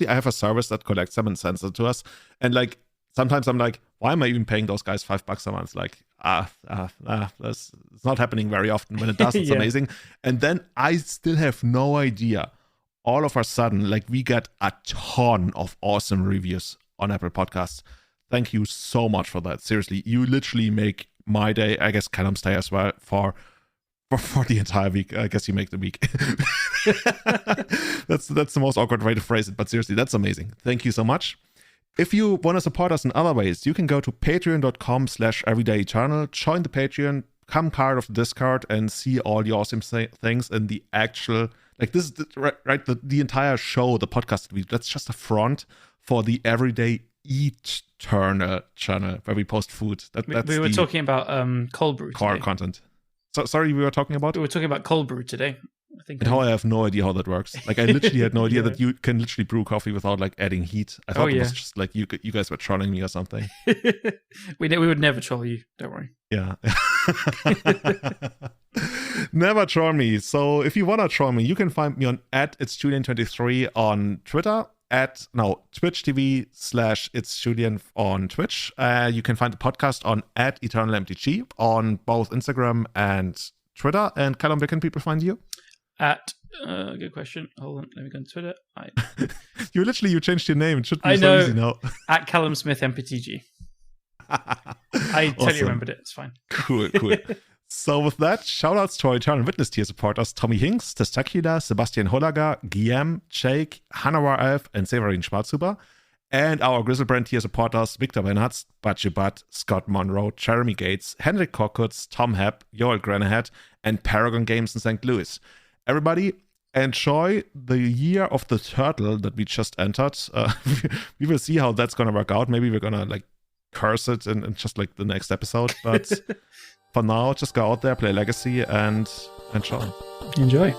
have a service that collects them and sends it to us. And like, sometimes I'm like, why am I even paying those guys $5 a month? Like, it's not happening very often. When it does, it's amazing. And then I still have no idea. All of a sudden, like, we get a ton of awesome reviews on Apple Podcasts. Thank you so much for that. Seriously, you literally make my day. I guess Callum's day as well for the entire week. I guess you make the week. That's the most awkward way to phrase it. But seriously, that's amazing. Thank you so much. If you want to support us in other ways, you can go to patreon.com/everydayeternal, join the Patreon, become part of the Discord, and see all the awesome things in the actual, like, this is the entire show, the podcast, that's just a front for the Everyday Eternal channel where we post food. We were talking about cold brew core today. Content. So sorry, we were talking about? We were talking about cold brew today. I think. And how I have no idea how that works. Like, I literally had no idea that you can literally brew coffee without like adding heat. I thought it was just like you guys were trolling me or something. we would never troll you. Don't worry. Yeah. Never troll me. So if you want to troll me, you can find me on @itsjulian23 on Twitter, Twitch TV/itsjulian on Twitch. You can find the podcast on @eternalmtg on both Instagram and Twitter. And Callum, where can people find you? Good question. Hold on, let me go on Twitter. You changed your name. It should be so easy now. @Callum Smith MPTG. I totally remembered it. It's fine. Cool. So with that, shoutouts to our Eternal Witness tier supporters Tommy Hinks, Testacula, Sebastian Hollager, Guillaume, Jake, Hanawar Elf, and Severin Schwarzhuber. And our Grizzlebrand tier supporters Victor Benatz, Butchie Butt, Scott Monroe, Jeremy Gates, Henrik Korkutz, Tom Hepp, Joel Granahead, and Paragon Games in St. Louis. Everybody, enjoy the year of the turtle that we just entered. We will see how that's going to work out. Maybe we're going to like curse it in just like the next episode. But for now, just go out there, play Legacy, and enjoy. Enjoy.